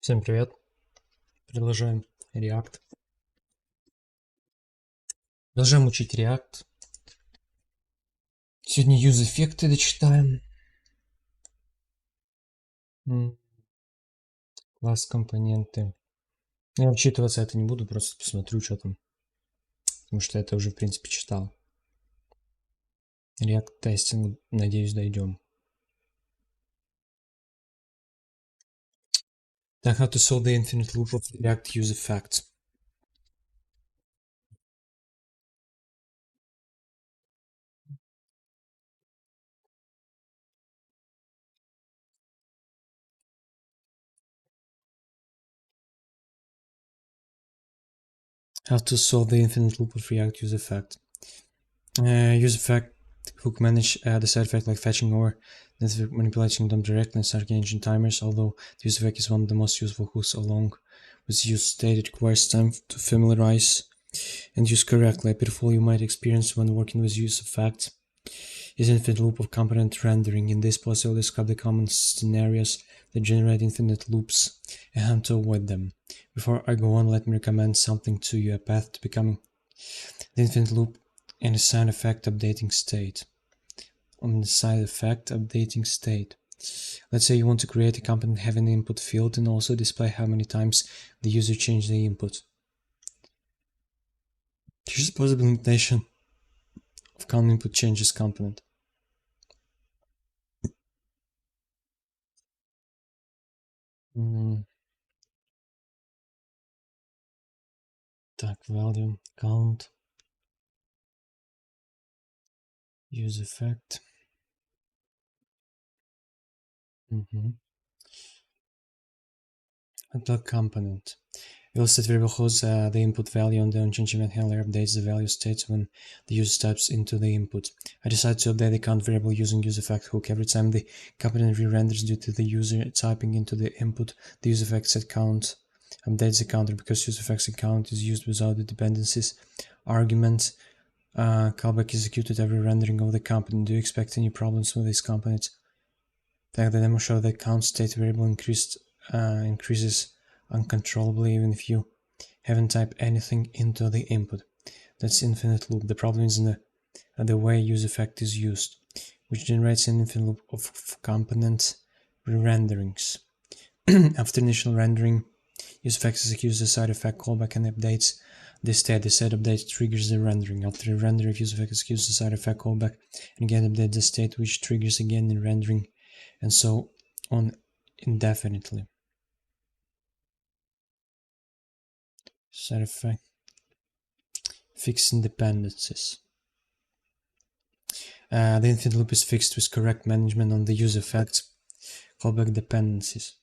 Всем привет! Продолжаем React. Продолжаем учить React. Сегодня use-эффекты дочитаем. Класс, компоненты. Я вчитываться это не буду, просто посмотрю, что там. Потому что это уже, в принципе, читал. React тестинг, надеюсь, дойдем. Так, how to solve the infinite loop of React use effects. How to solve the infinite loop of React use effect. Use effect hook manage the side effect like fetching or manipulating them directly and start engine timers, although the use effect is one of the most useful hooks along with use state. It requires time to familiarize and use correctly. A pitfall you might experience when working with use effect is infinite loop of component rendering. In this post, I'll describe the common scenarios that generate infinite loops and how to avoid them. Before I go on, let me recommend something to you, a path to becoming the infinite loop and a side effect updating state. On the side effect updating state, let's say you want to create a component having an input field and also display how many times the user changed the input. Here's a possible implementation of common input changes component. Так, value, count, use effect. The component. Will state variable holds the input value and the unchanged event handler updates the value states when the user types into the input. I decide to update the count variable using use effect hook. Every time the component re-renders due to the user typing into the input, the use effect set count updates the counter. Because use effect set count is used without the dependencies argument, callback is executed every rendering of the component. Do you expect any problems with this component? The demo show that count state variable increases uncontrollably even if you haven't typed anything into the input. That's infinite loop. The problem is in the way use effect is used, which generates an infinite loop of component re-renderings. After initial rendering, use effect executes the side effect callback and updates the state. The state update triggers the rendering. After the rendering, use effect executes the side effect callback and again updates the state, which triggers again the rendering, and so on indefinitely. Side effect. Fixing dependencies. The infinite loop is fixed with correct management on the use effect callback dependencies.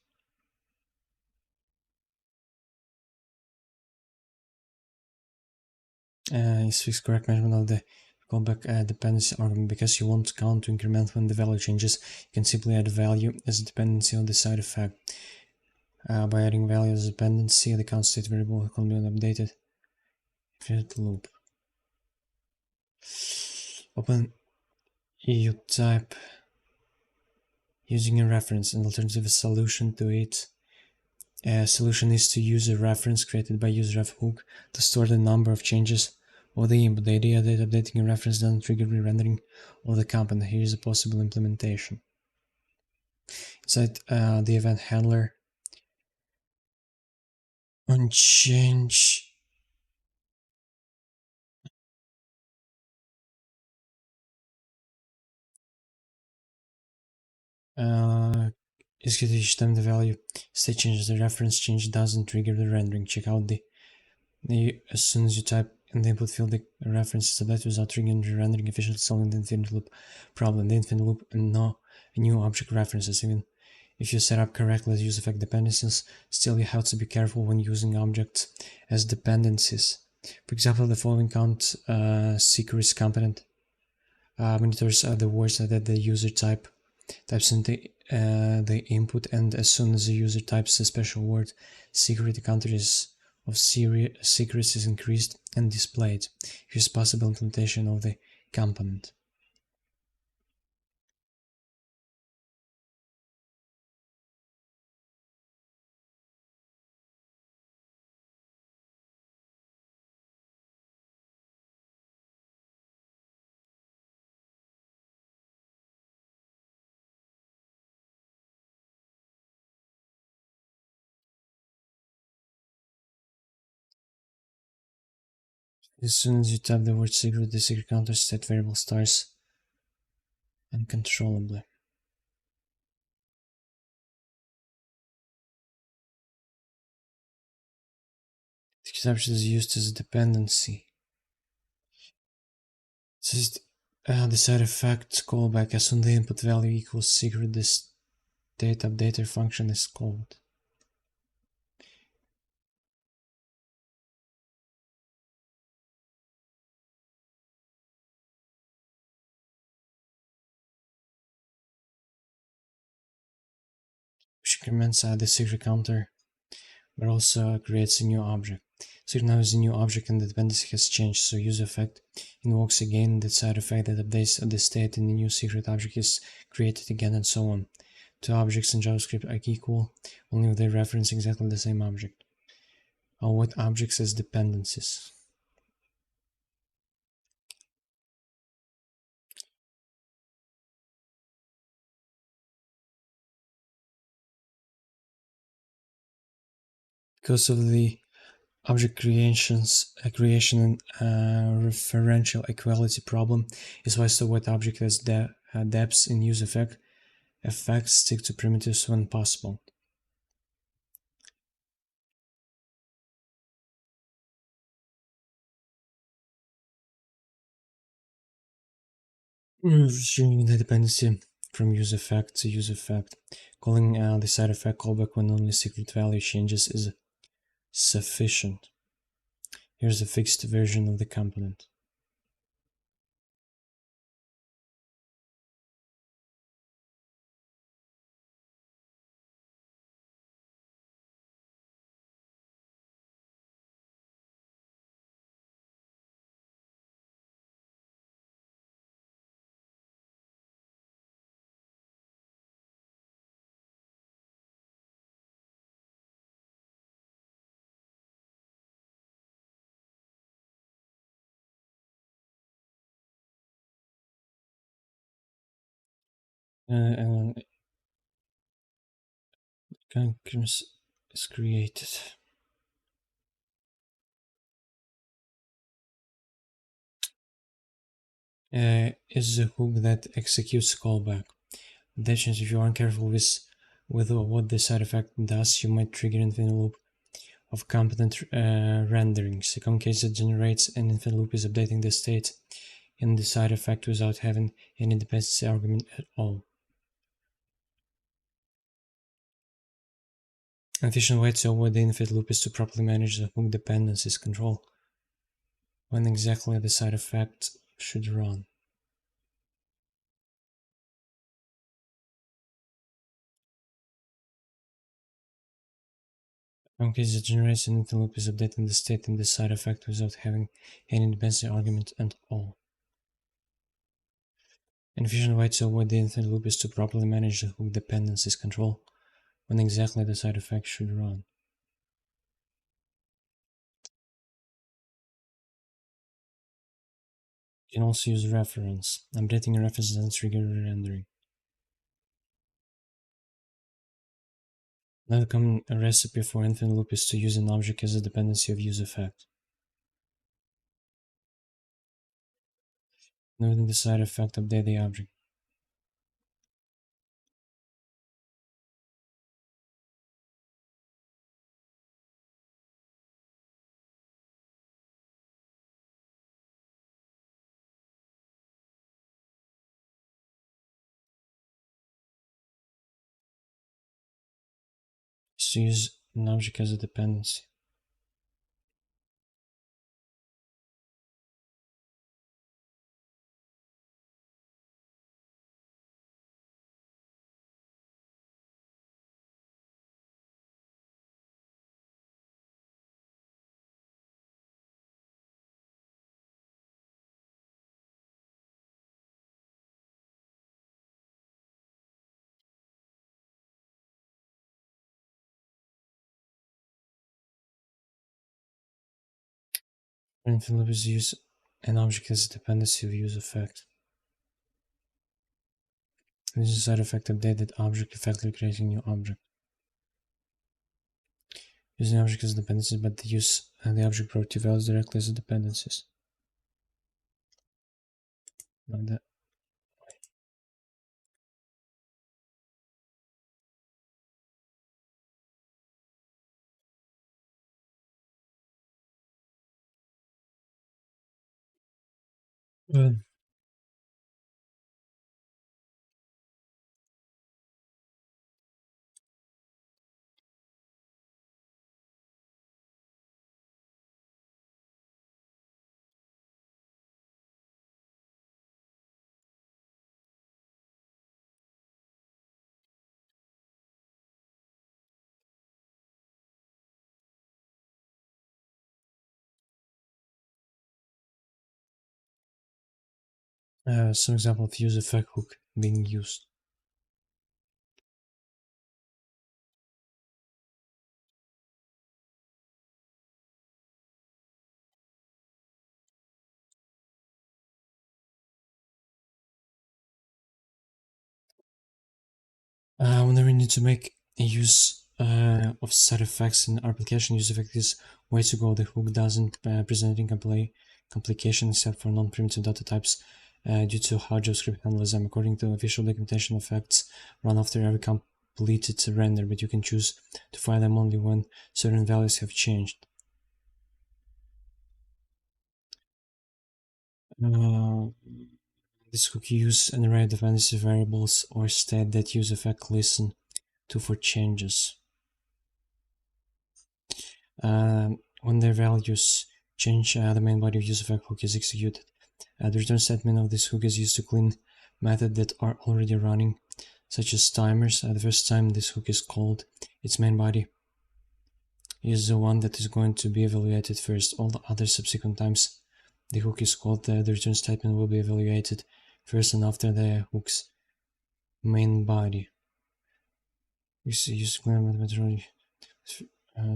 Is fixed correct management of the callback dependency argument. Because you want count to increment when the value changes, you can simply add a value as a dependency on the side effect. By adding value as a dependency, the count state variable can be updated. Infinite loop. Open EU type using a reference. An alternative solution to it. Solution is to use a reference created by useref hook to store the number of changes of the input. The idea that updating a reference doesn't trigger re-rendering of the component. Here is a possible implementation. Inside the event handler, on change execute each time the value state changes. The reference change doesn't trigger the rendering. Check out as soon as you type in the input field the reference is updated without triggering the rendering, efficiently solving the infinite loop problem. The infinite loop and no new object references. Even if you set up correctly as use effect dependencies, still you have to be careful when using objects as dependencies. For example, the following count secrets component monitors the words that the user types in the input, and as soon as the user types a special word, secret, the counter of secrets is increased and displayed. Here's possible implementation of the component. As soon as you type the word secret, the secret counter state variable starts uncontrollably. The exception is used as a dependency. It says the side effect callback as soon as the input value equals secret, the state updater function is called. Which increments the secret counter, but also creates a new object. So now is a new object and the dependency has changed, so use effect invokes again the side effect that updates the state in the new secret object is created again, and so on. Two objects in JavaScript are equal only if they reference exactly the same object. I'll wait objects as dependencies. Because of the object creation and referential equality problem, it's wise to wait object as depths in use effects stick to primitives when possible. Retrieving the dependency from use effect to use effect. Calling the side effect callback when only secret value changes is sufficient. Here's a fixed version of the component. And concurrence is created. Is the hook that executes callback. That means if you aren't careful with what the side effect does, you might trigger an infinite loop of competent renderings. A common case that generates an infinite loop is updating the state in the side effect without having any dependency argument at all. An efficient way to avoid the infinite loop is to properly manage the hook dependencies control when exactly the side effect should run. In case that generates an infinite loop is updating the state in the side effect without having any dependency argument at all. An efficient way to avoid the infinite loop is to properly manage the hook dependencies control when exactly the side effect should run. You can also use reference. Updating a reference doesn't trigger re-rendering. Another common recipe for infinite loop is to use an object as a dependency of use effect. Noting the side effect, update the object. Is to use an object as a dependency. For infinite loop is to use an object as a dependency of use effect. This is side effect updated object, effectively creating a new object. Using object as a dependency, but the use the object property values directly as the dependencies. Like that. Good. Some example of use effect hook being used. Whenever we need to make a use of set effects in our application, use effect is way to go. The hook doesn't present any complication except for non-primitive data types due to how JavaScript handles them. According to official documentation, effects run after every completed render, but you can choose to fire them only when certain values have changed. This hook use an array of dependency variables or state that use effect listen to for changes. When their values change, the main body of use effect hook is executed. The return statement of this hook is used to clean methods that are already running, such as timers. The first time this hook is called, its main body is the one that is going to be evaluated first. All the other subsequent times the hook is called, the return statement will be evaluated first and after the hook's main body. We use clean methodology.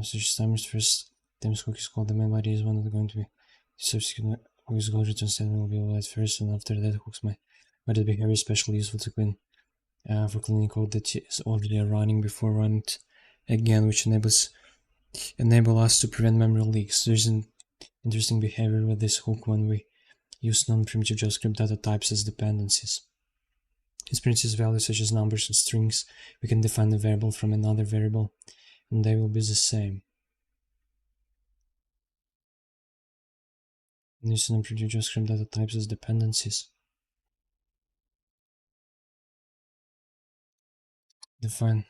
Such timers first times hook is called, the main body is one that is going to be subsequent hook's called, return statement will be evaluated first and after that hook's method behavior is especially useful to clean for cleaning code that is already running before running it again, which enable us to prevent memory leaks. There's an interesting behavior with this hook when we use non-primitive JavaScript data types as dependencies. It prints values such as numbers and strings. We can define a variable from another variable, and they will be the same. Use non-primitive JavaScript data types as dependencies. Define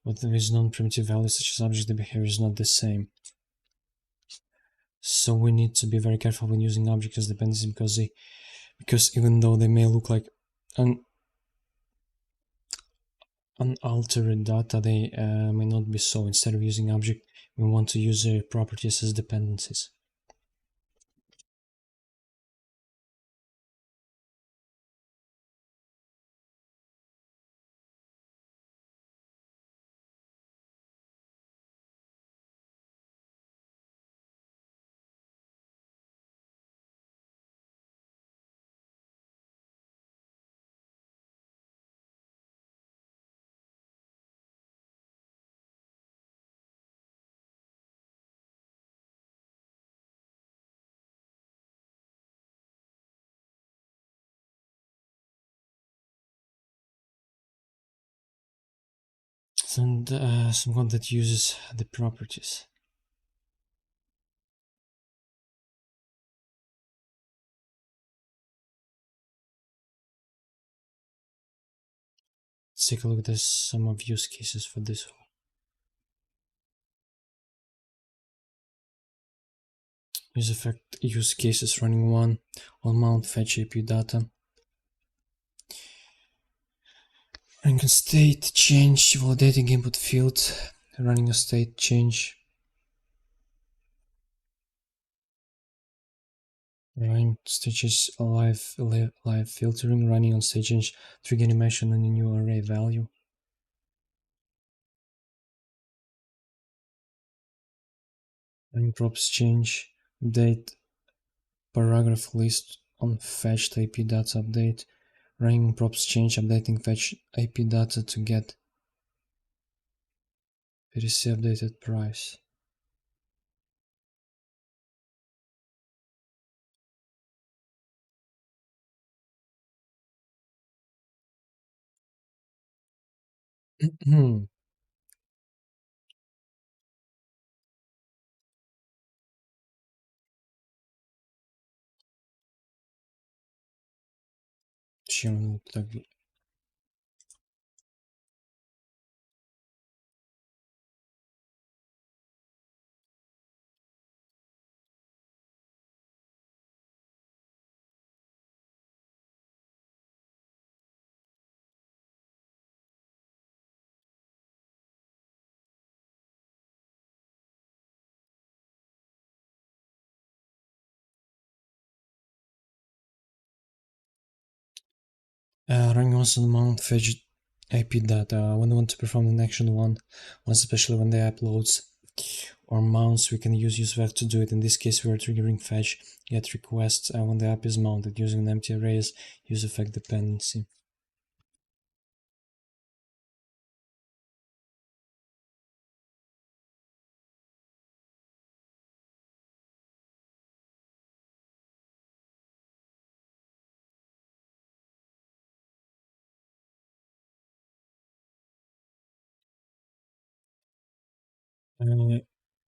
what there is non-primitive values such as object, the behavior is not the same. So we need to be very careful when using objects as dependencies because even though they may look like unaltered data, they may not be so. Instead of using object, we want to use their properties as dependencies. And some code that uses the properties. Let's take a look at some of use cases for this one. Use effect use cases running one on mount fetch AP data. Running a state change, validating input field, running a state change. Running stages live filtering, running on state change, trigger animation on a new array value. Running props change, update paragraph list on fetched AP data update. Running props change, updating fetch AP data to get PDC updated price. Чем так? Running once on the mount fetch IP data. When we want to perform an action once, especially when the app loads or mounts, we can use useVec to do it. In this case, we are triggering fetch get requests when the app is mounted using an empty array as useEffect dependency.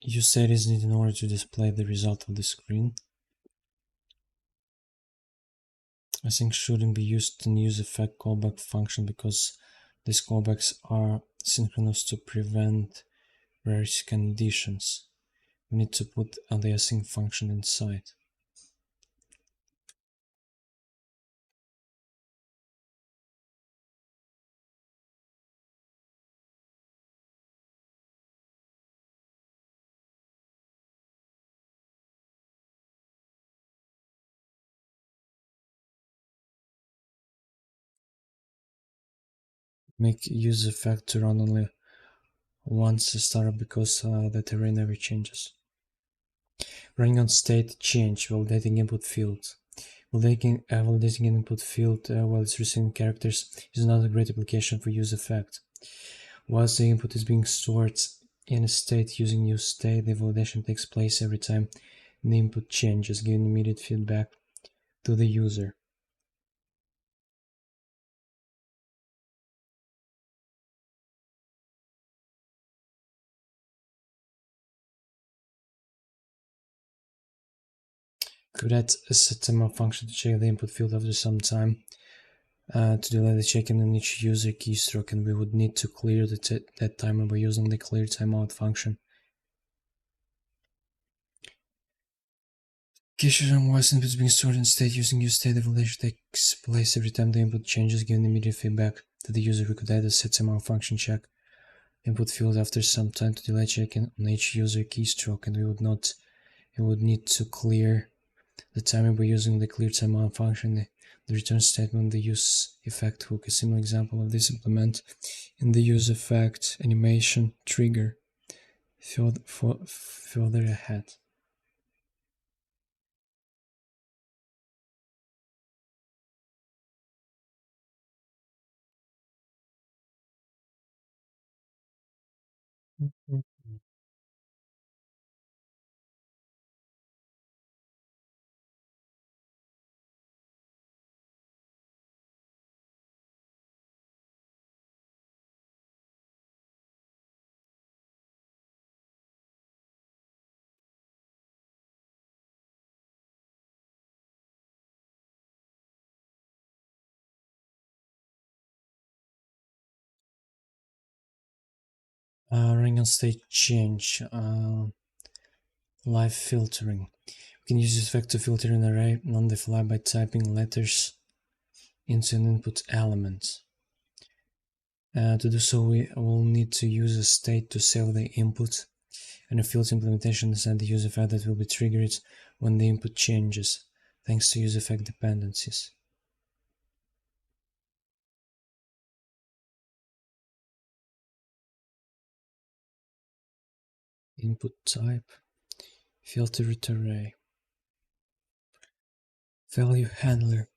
User is needed in order to display the result of the screen. I think shouldn't be used in useEffect callback function because these callbacks are synchronous to prevent race conditions. We need to put the async function inside. Make useEffect to run only once a startup because that array never changes. Running on state change, validating input field. Validating an input field while it's receiving characters is not a great application for useEffect. Whilst the input is being stored in a state using useState, the validation takes place every time the input changes, giving immediate feedback to the user. Could add a setTimeout function to check the input field after some time to delay the check-in on each user keystroke, and we would need to clear that timer by using the clear timeout function. Cache voice input is being stored in state using useState. The validation takes place every time the input changes, giving immediate feedback to the user. We could add a setTimeout function check input field after some time to delay check-in on each user keystroke, and we would need to clear the timer by using the clear timeout function. The return statement, the useEffect hook. A similar example of this implement in the useEffect animation trigger further ahead. Running on state change, live filtering. We can use this effect to filter an array on the fly by typing letters into an input element. To do so, we will need to use a state to save the input, and a filter implementation inside the useEffect that will be triggered when the input changes, thanks to useEffect dependencies. Input type, filtered array, value handler.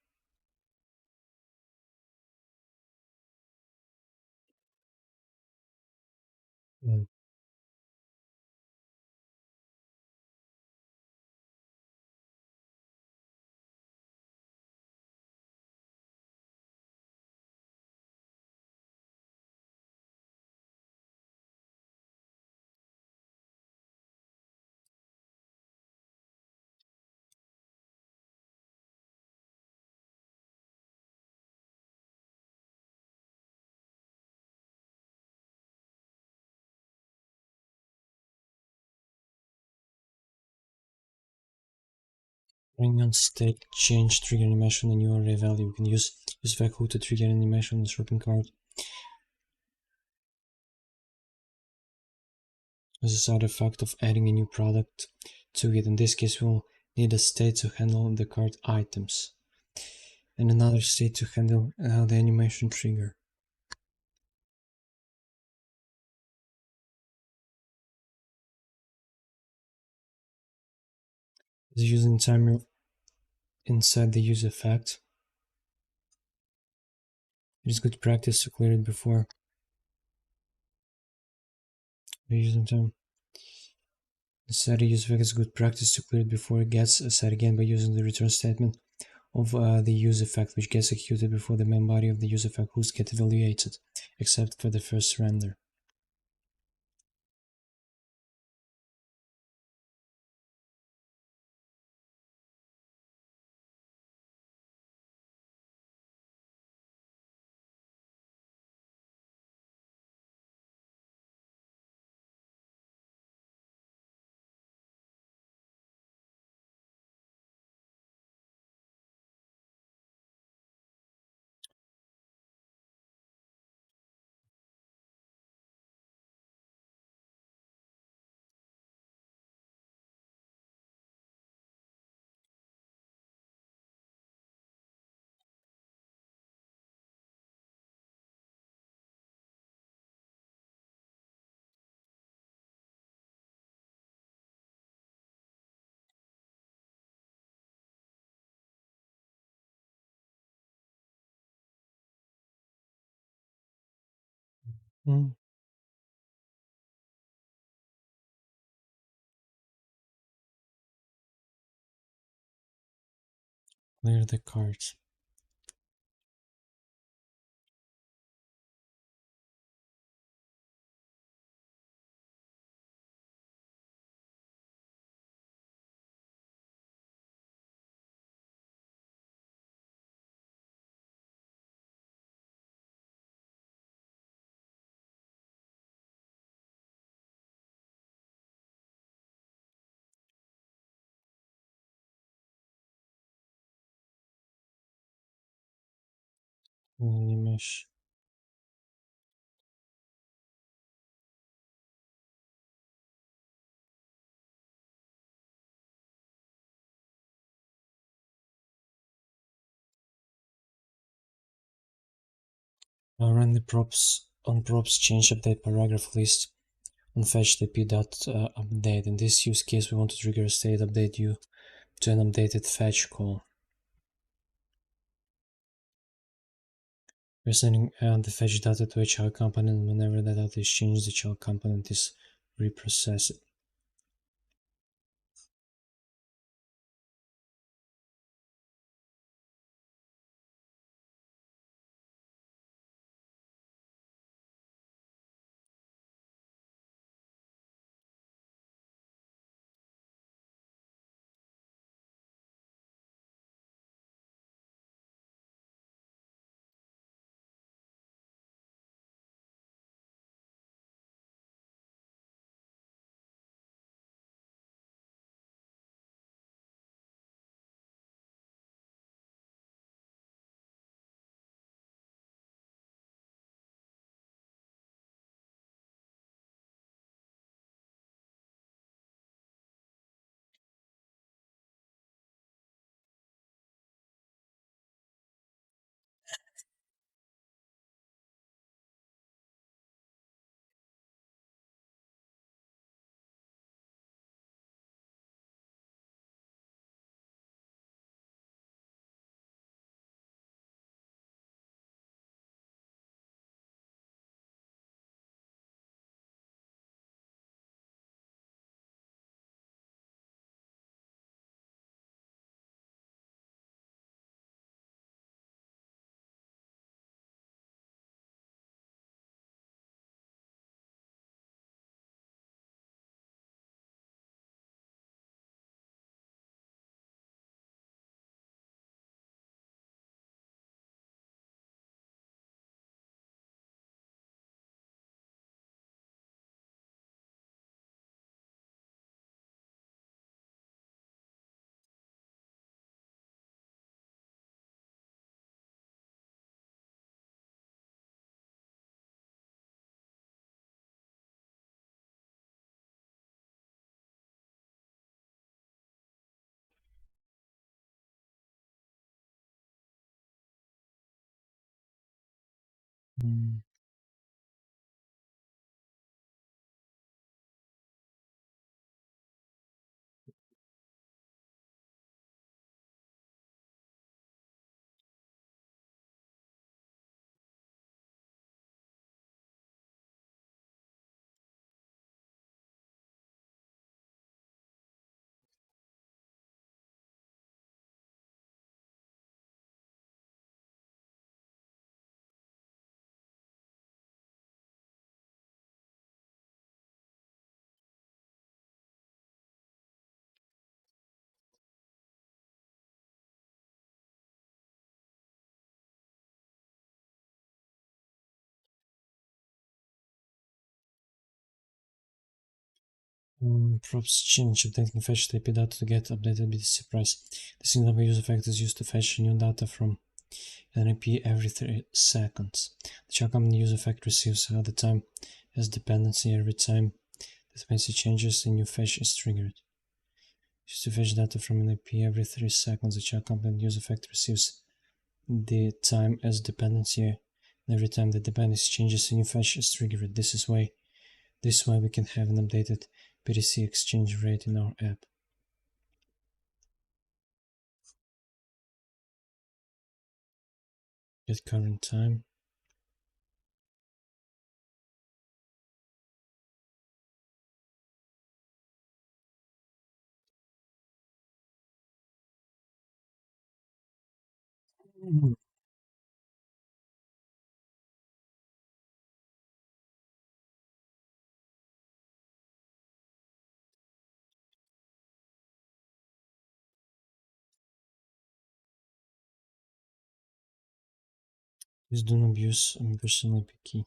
Bring on state change trigger animation in your array value. You can use effect hook to trigger animation on the shopping cart. As a side effect of adding a new product to it. In this case, we'll need a state to handle the cart items, and another state to handle the animation trigger. The using timer inside the use effect. It is good practice to clear it before the using time. Inside the use effect is good practice to clear it before it gets set again by using the return statement of the use effect, which gets executed before the main body of the use effect hooks get evaluated, except for the first render. Clear the cart. Animation. I'll run the props on props change update paragraph list on fetch the p.update. In this use case, we want to trigger a state update due to an updated fetch call. We're sending the fetch data to a child component, and whenever the data is changed, the child component is reprocessed. Mm. Props change updating fetch IP data to get updated BTC price. This example use effect is used to fetch new data from an IP every 3 seconds. The child company use effect receives at the time as dependency every time the dependency changes, a new fetch is triggered. Used to fetch data from an IP every 3 seconds, the child company use effect receives the time as dependency, and every time the dependency changes, a new fetch is triggered. This is why we can have an updated BTC exchange rate in our app. Get current time. Please do not abuse a personal IP key.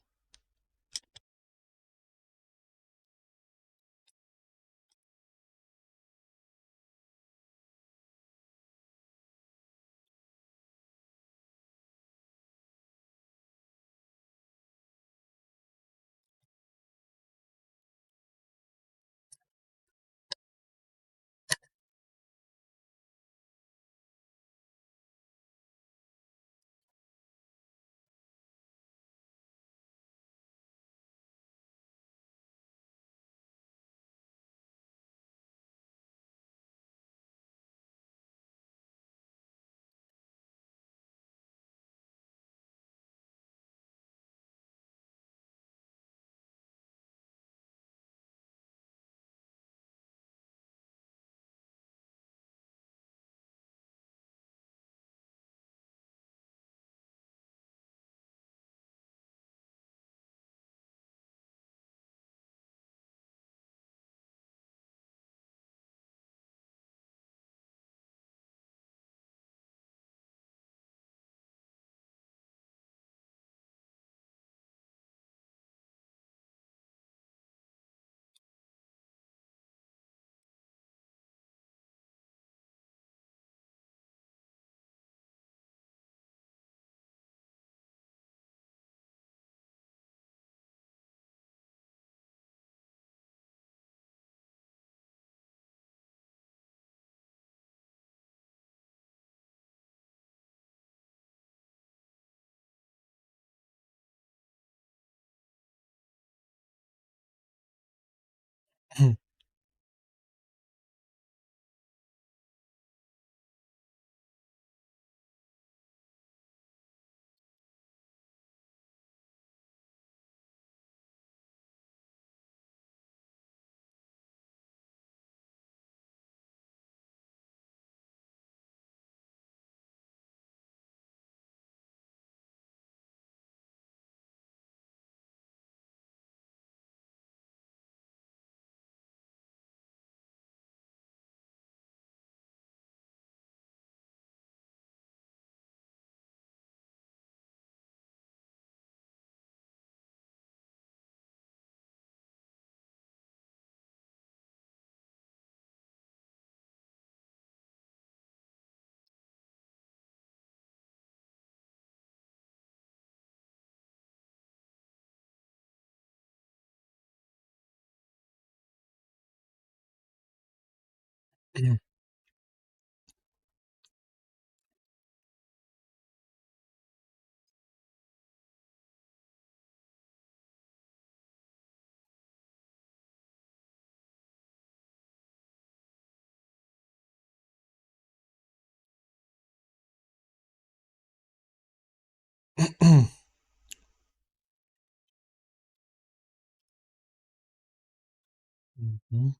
Мгм.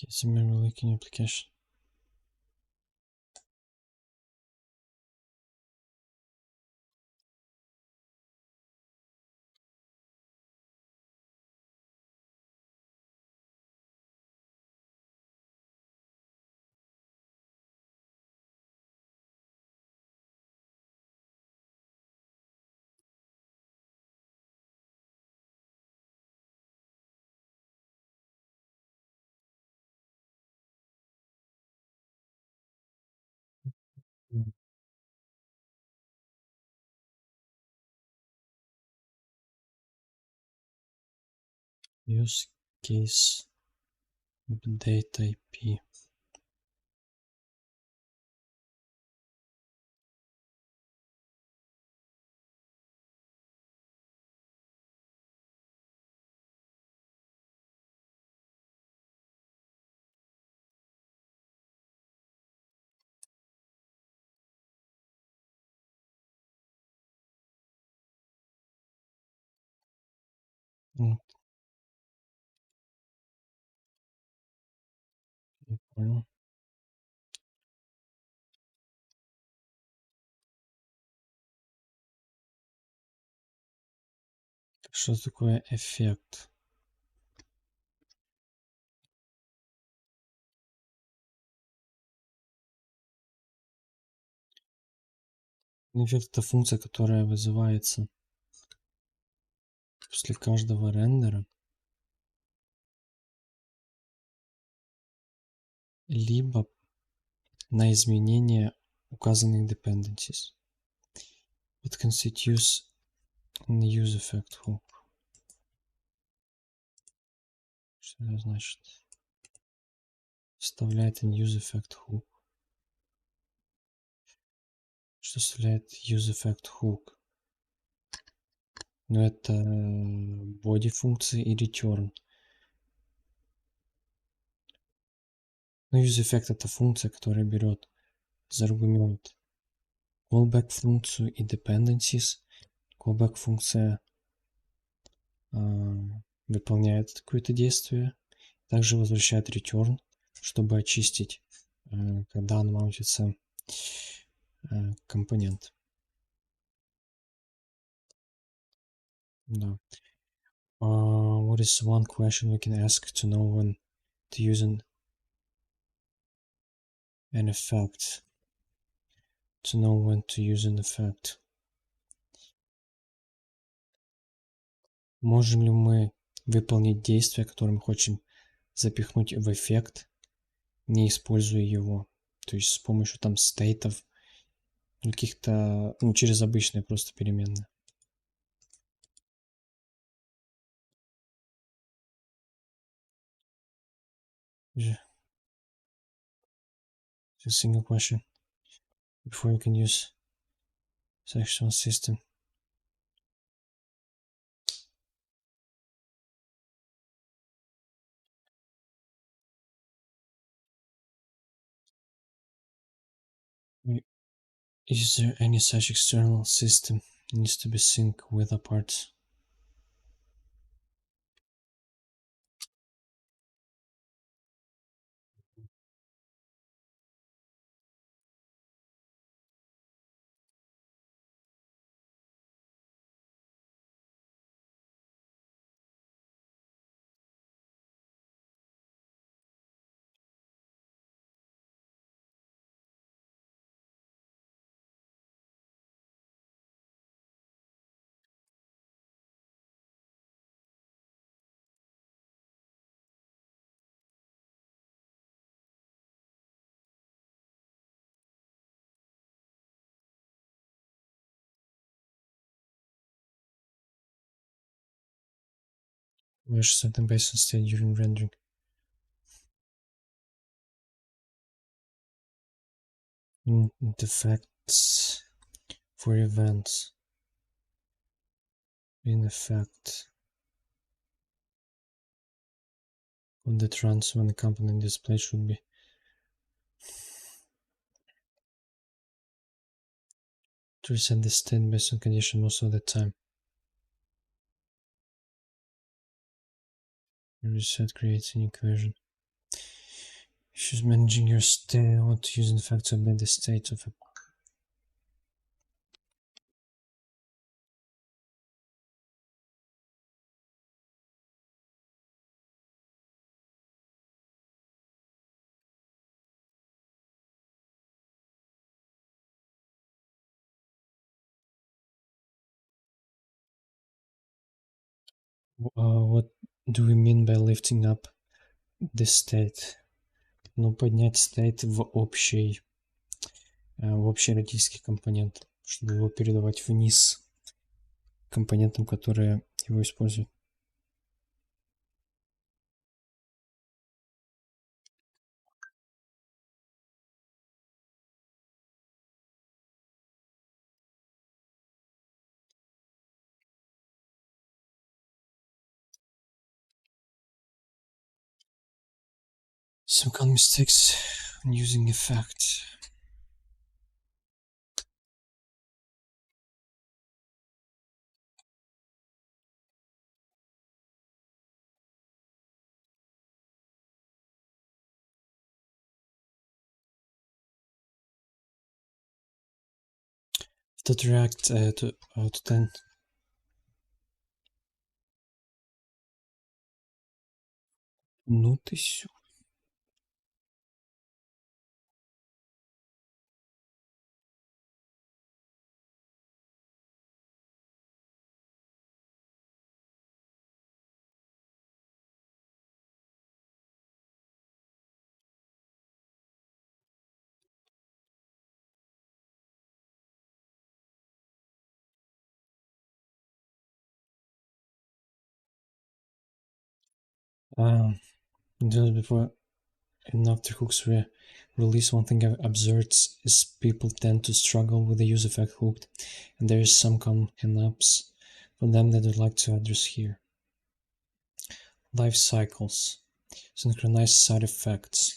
It's a memory leaking application. Use case data IP. Я понял. Что такое эффект? Эффект — это функция, которая вызывается после каждого рендера, либо на изменение указанных dependencies. It constitutes an use effect hook. Что это значит? Вставляет in use effect hook. Что составляет use effect hook? Ну, это body функции и return. Ну, use effect — это функция, которая берет за аргумент callback функцию и dependencies. Callback функция выполняет какое-то действие, также возвращает return, чтобы очистить, когда анмаунтится компонент. Да. What is one question we can ask to know when to use an effect? To know when to use an effect. Можем ли мы выполнить действие, которое мы хотим запихнуть в эффект, не используя его? То есть с помощью там стейтов, каких-то, ну, через обычные просто переменные. A single question before you can use sectional system. Is there any such external system needs to be synced with a parts? Measure something based on state during rendering. Effects for events. In effect on the runs when the component display should be to reset the state based on condition most of the time. Reset creates an equation. Issues managing your state. I want to use in fact to update the state of a what do we mean by lifting up the state? Ну, поднять state в общий родительский компонент, чтобы его передавать вниз компонентам, которые его используют. Some common mistakes when using effect. React to 10. Ну ты сё. Just before and after hooks were released, one thing I've observed is people tend to struggle with the use effect hooked, and there is some common hang-ups for them that I'd like to address here. Life cycles, synchronized side effects.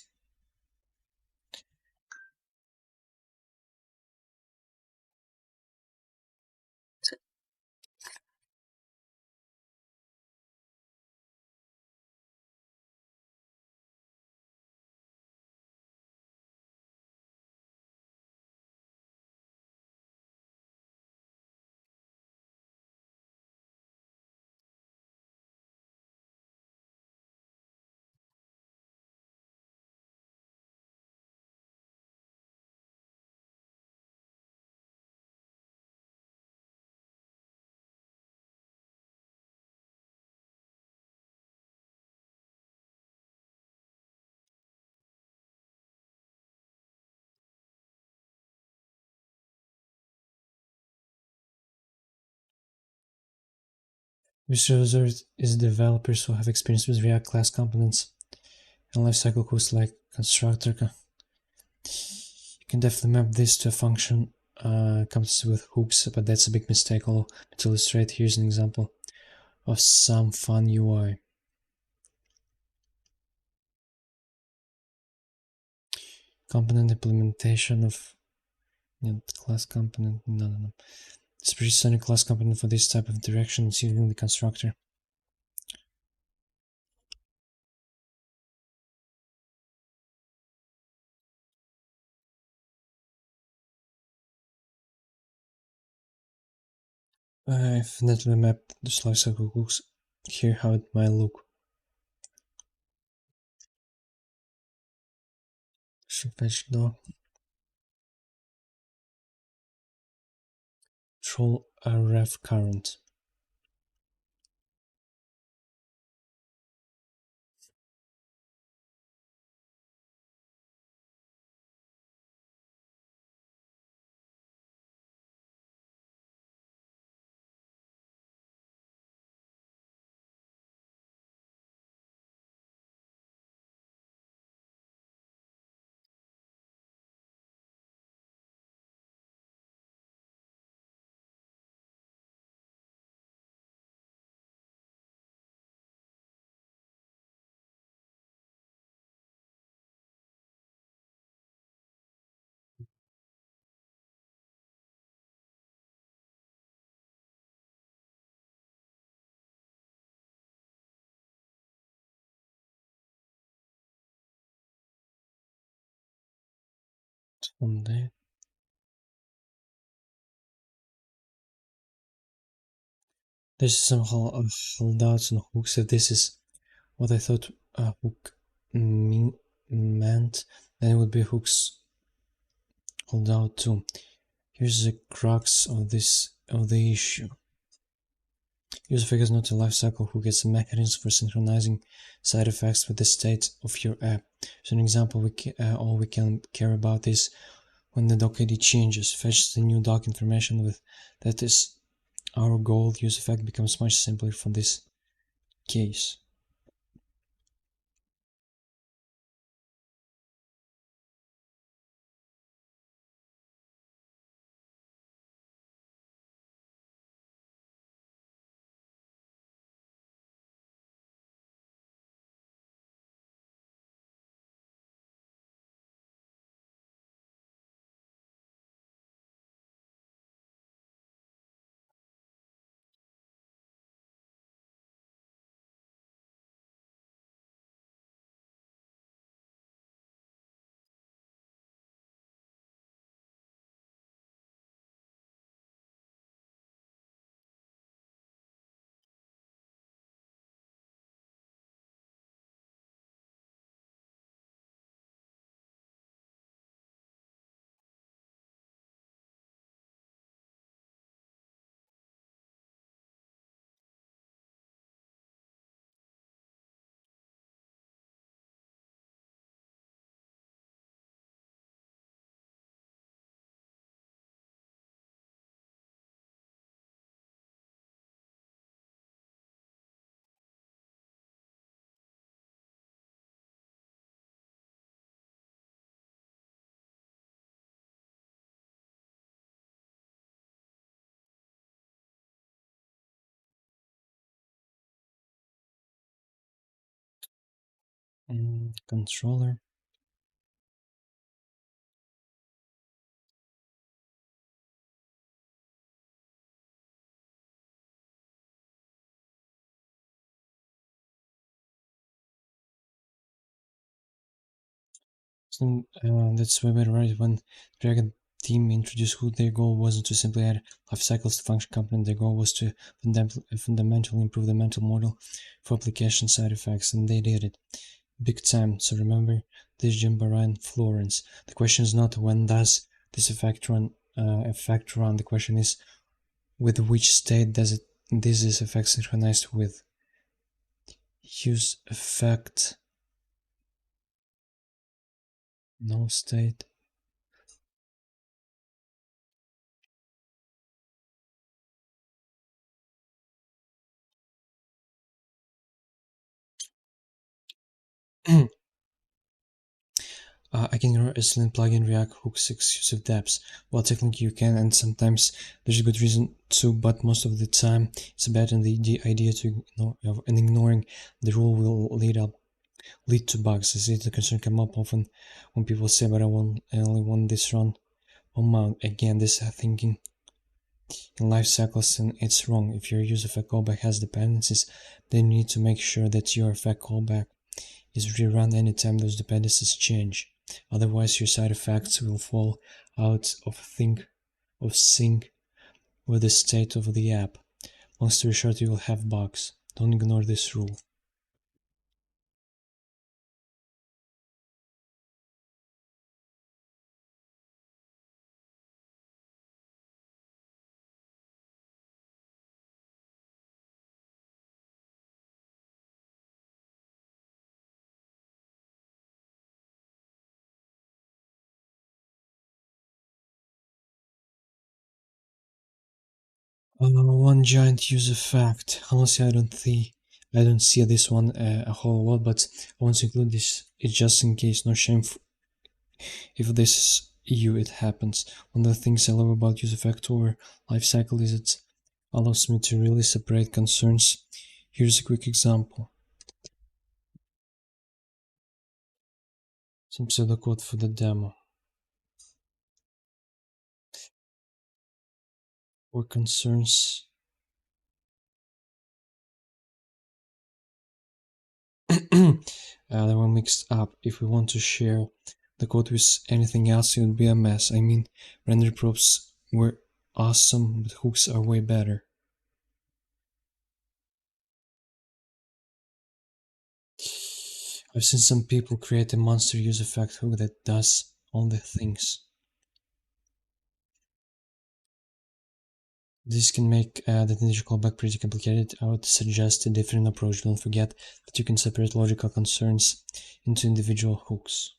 This result is developers who have experience with React class components and lifecycle hooks like constructor. You can definitely map this to a function comes with hooks, but that's a big mistake. Although to illustrate, here's an example of some fun UI. Component implementation of class component. No. It's pretty standard class component for this type of interactions using the constructor. I've neatly mapped the lifecycle hooks. Here how it might look. Fetch dog. Control a ref current. on that. There's some holdouts and hooks. If this is what I thought a hook meant, then it would be hooks holdout too. Here's the crux of the issue. UseEffect is not a lifecycle hook, it's a mechanism for synchronizing side effects with the state of your app. So an example, all we can care about is when the doc ID changes, fetch the new doc information with that is our goal. UseEffect becomes much simpler for this case. Controller. So, that's way better, right? When React team introduced Hood, their goal wasn't to simply add life cycles to function component. Their goal was to fundamentally improve the mental model for application side effects, and they did it big time. So remember this Jim Ryan Florence. The question is not when does this effect run. The question is with which state does this effect synchronized with. Use effect no state. I can easily plug in React hooks exclusive depths. Well, technically you can, and sometimes there's a good reason to, but most of the time it's bad, and the idea to ignoring the rule will lead to bugs. I see the concern come up often when people say, "But I only want this run on mount." Again, this thinking in life cycles, and it's wrong. If your use of a callback has dependencies, then you need to make sure that your effect callback is rerun anytime those dependencies change. Otherwise, your side effects will fall out of sync with the state of the app. Long story short, you will have bugs. Don't ignore this rule. One giant user fact. Honestly, I don't see this one a whole lot, but I want to include this. It's just in case. No shame if this is you. It happens. One of the things I love about user fact over lifecycle is it allows me to really separate concerns. Here's a quick example. Some pseudocode for the demo. Or concerns. They were mixed up. If we want to share the code with anything else, it would be a mess. I mean, render props were awesome, but hooks are way better. I've seen some people create a monster use effect hook that does all the things. This can make the initial callback pretty complicated. I would suggest a different approach. Don't forget that you can separate logical concerns into individual hooks.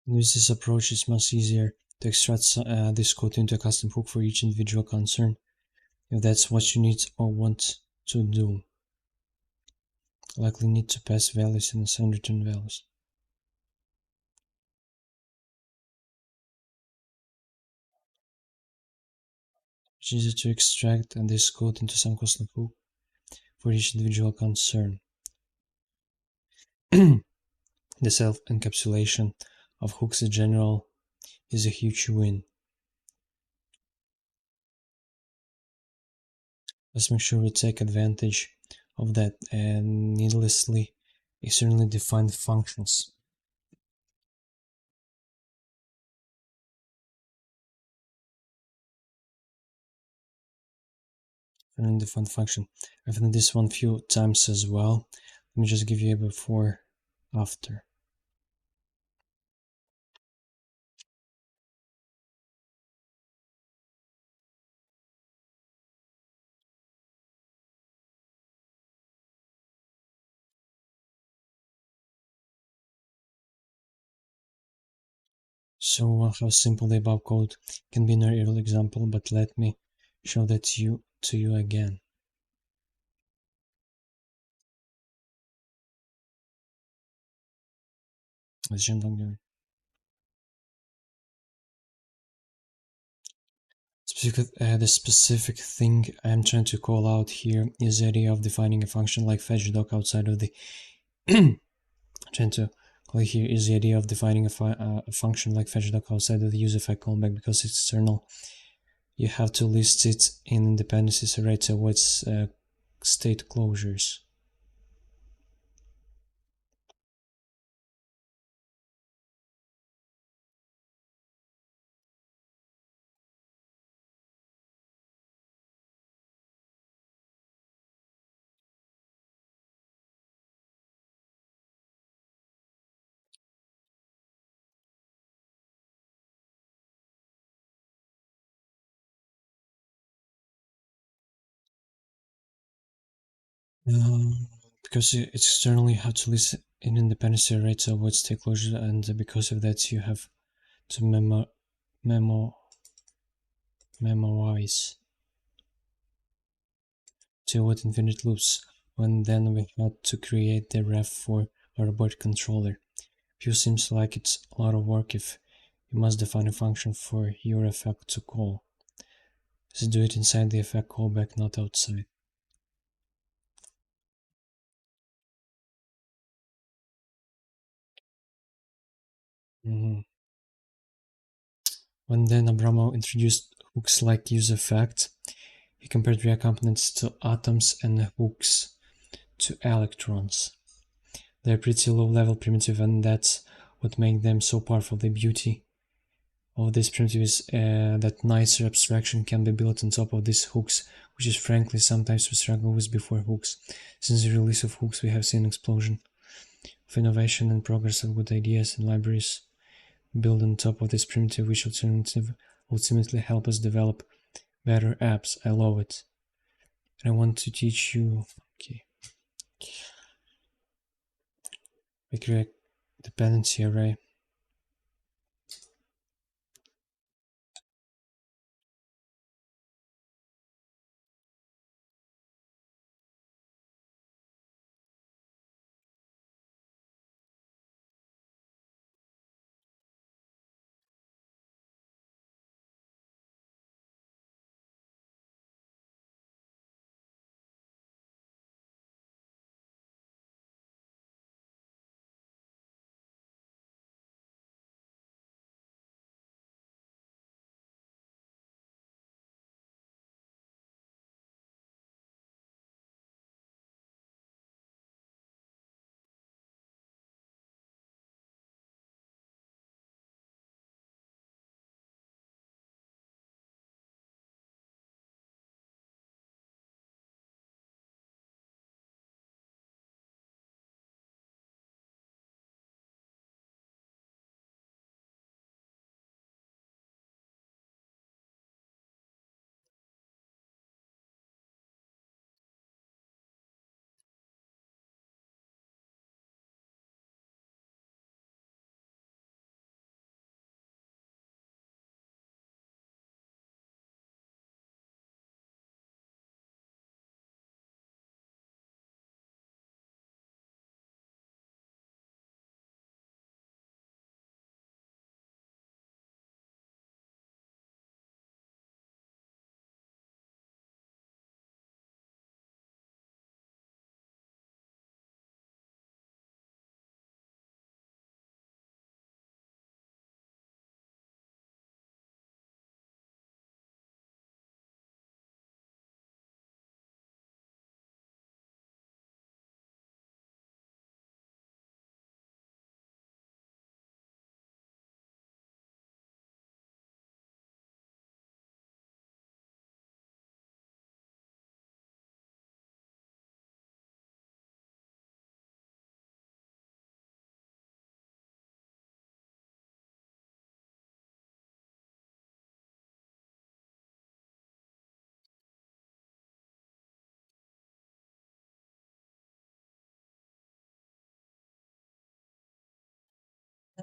With this approach, it's much easier to extract this code into a custom hook for each individual concern, if that's what you need or want to do. Likely need to pass values and assign return values. It's easy to extract this code into some custom hook for each individual concern. The self-encapsulation of hooks in general is a huge win. Let's make sure we take advantage of that and needlessly externally defined functions. Undefined function. I've done this one few times as well. Let me just give you a before, after. So how simple the above code can be in our early example, but let me show that to you again. The specific thing I'm trying to call out here is the idea of defining a function like fetchdoc outside of the trying to call here is the idea of defining a function like fetchdoc outside of the useEffect callback, because it's external. You have to list it in dependencies array to avoid state closures. Because it's externally have to list in dependency array to avoid state closure, and because of that you have to memorize to avoid infinite loops. When then we had to create the ref for our board controller. View seems like it's a lot of work if you must define a function for your effect to call. Just do it inside the effect callback, not outside. When then Abramow introduced hooks like useEffect, he compared React components to atoms and hooks to electrons. They're pretty low-level primitive, and that's what makes them so powerful. The beauty of this primitive is that nicer abstraction can be built on top of these hooks, which is frankly sometimes we struggle with before hooks. Since the release of hooks, we have seen an explosion of innovation and progress of good ideas and libraries built on top of this primitive, which ultimately help us develop better apps. I love it. And I want to teach you, okay, we create dependency array.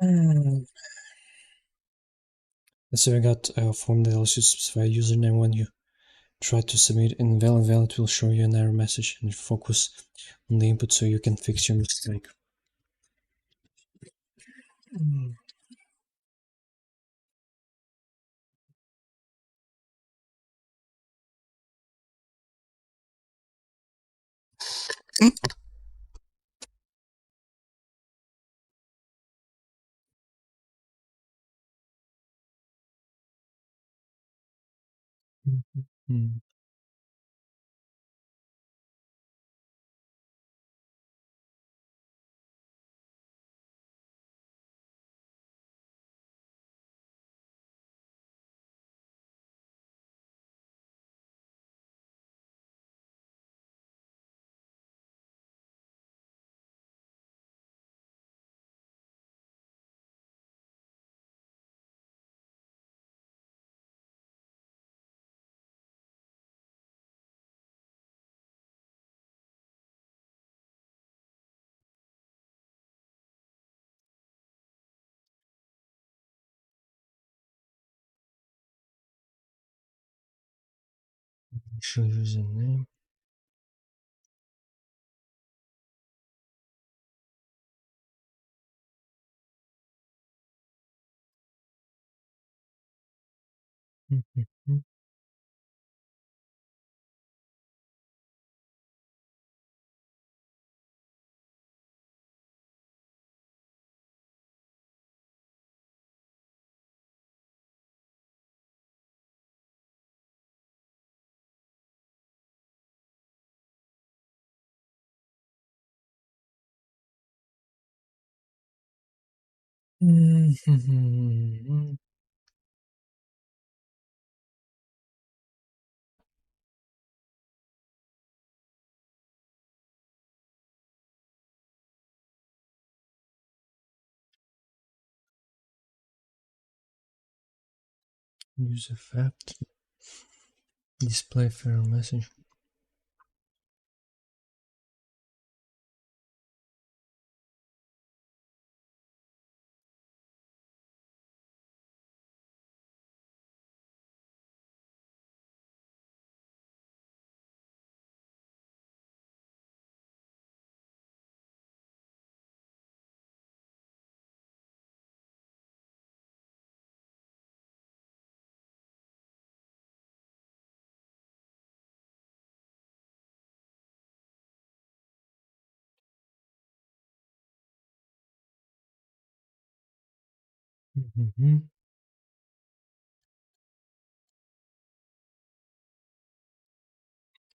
Let's say we got a form that allows you to specify a username. When you try to submit invalid, it will show you an error message, and focus on the input so you can fix your mistake. Show username. Use effect. Display error message.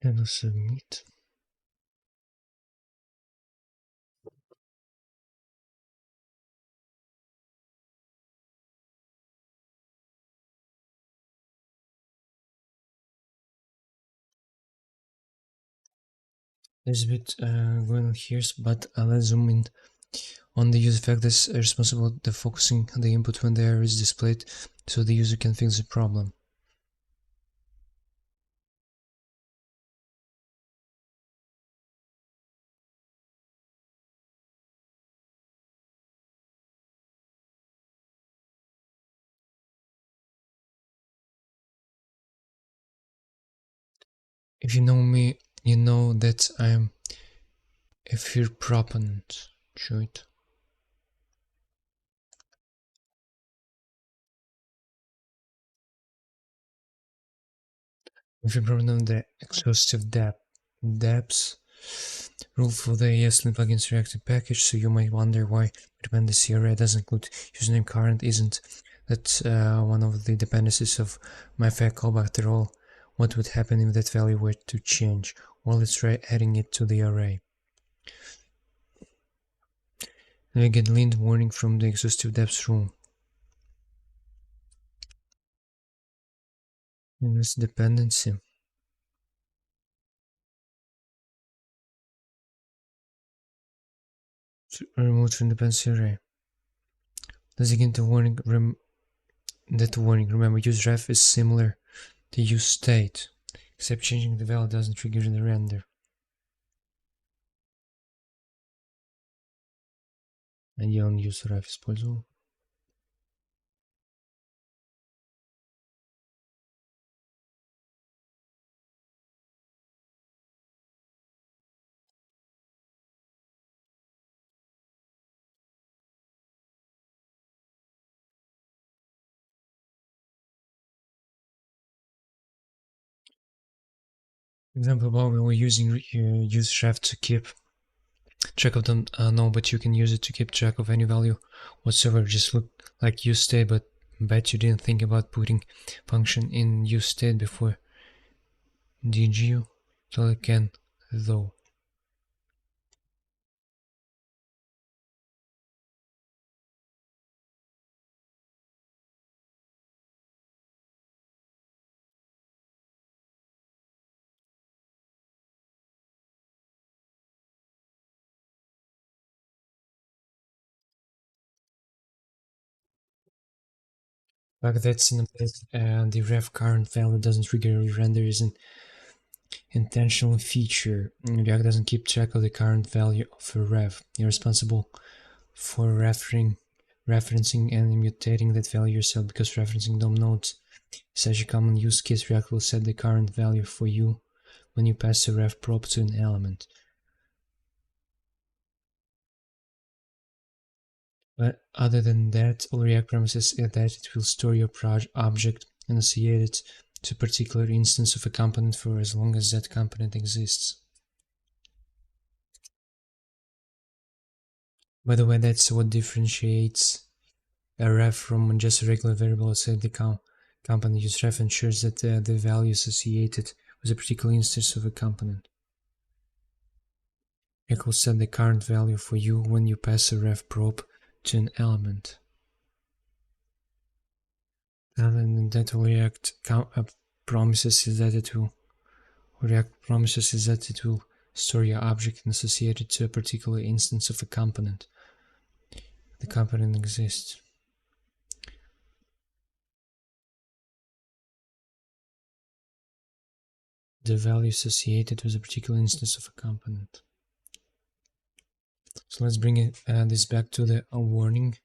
And submit. There's a bit going on here, but let's zoom in on the user effect that's responsible for focusing the input when the error is displayed so the user can fix the problem. If you know me, you know that I'm a fear proponent. Show it. If you proponent the exhaustive depths rule for the Если plugins React package, so you might wonder why dependency array doesn't include username current. Isn't that one of the dependencies of my fact callback? After all, what would happen if that value were to change? Well, let's try adding it to the array. And we get lint warning from the exhaustive depths rule. And this dependency. Removed from dependency array. Let's again the warning. Remember, use ref is similar to use state, except changing the value doesn't trigger the render. And я он use ref использовал. Example about when we're using use ref to keep track of them. No, but you can use it to keep track of any value whatsoever. Just look like use state, but bet you didn't think about putting function in use state before. Did you? Well, you can though. But that's in the ref current value doesn't regularly render is an intentional feature. React doesn't keep track of the current value of a ref. You're responsible for referencing and mutating that value yourself, because referencing DOM nodes is such a common use case. React will set the current value for you when you pass a ref prop to an element. But other than that, all React promises is that it will store your object and associate it to a particular instance of a component for as long as that component exists. By the way, that's what differentiates a ref from just a regular variable outside the component. Use ref ensures that the value associated with a particular instance of a component. It will set the current value for you when you pass a ref prop to an element. And that React promises is that it will store your object and associate it to a particular instance of a component. The component exists. The value associated with a particular instance of a component. So let's bring this back to the warning.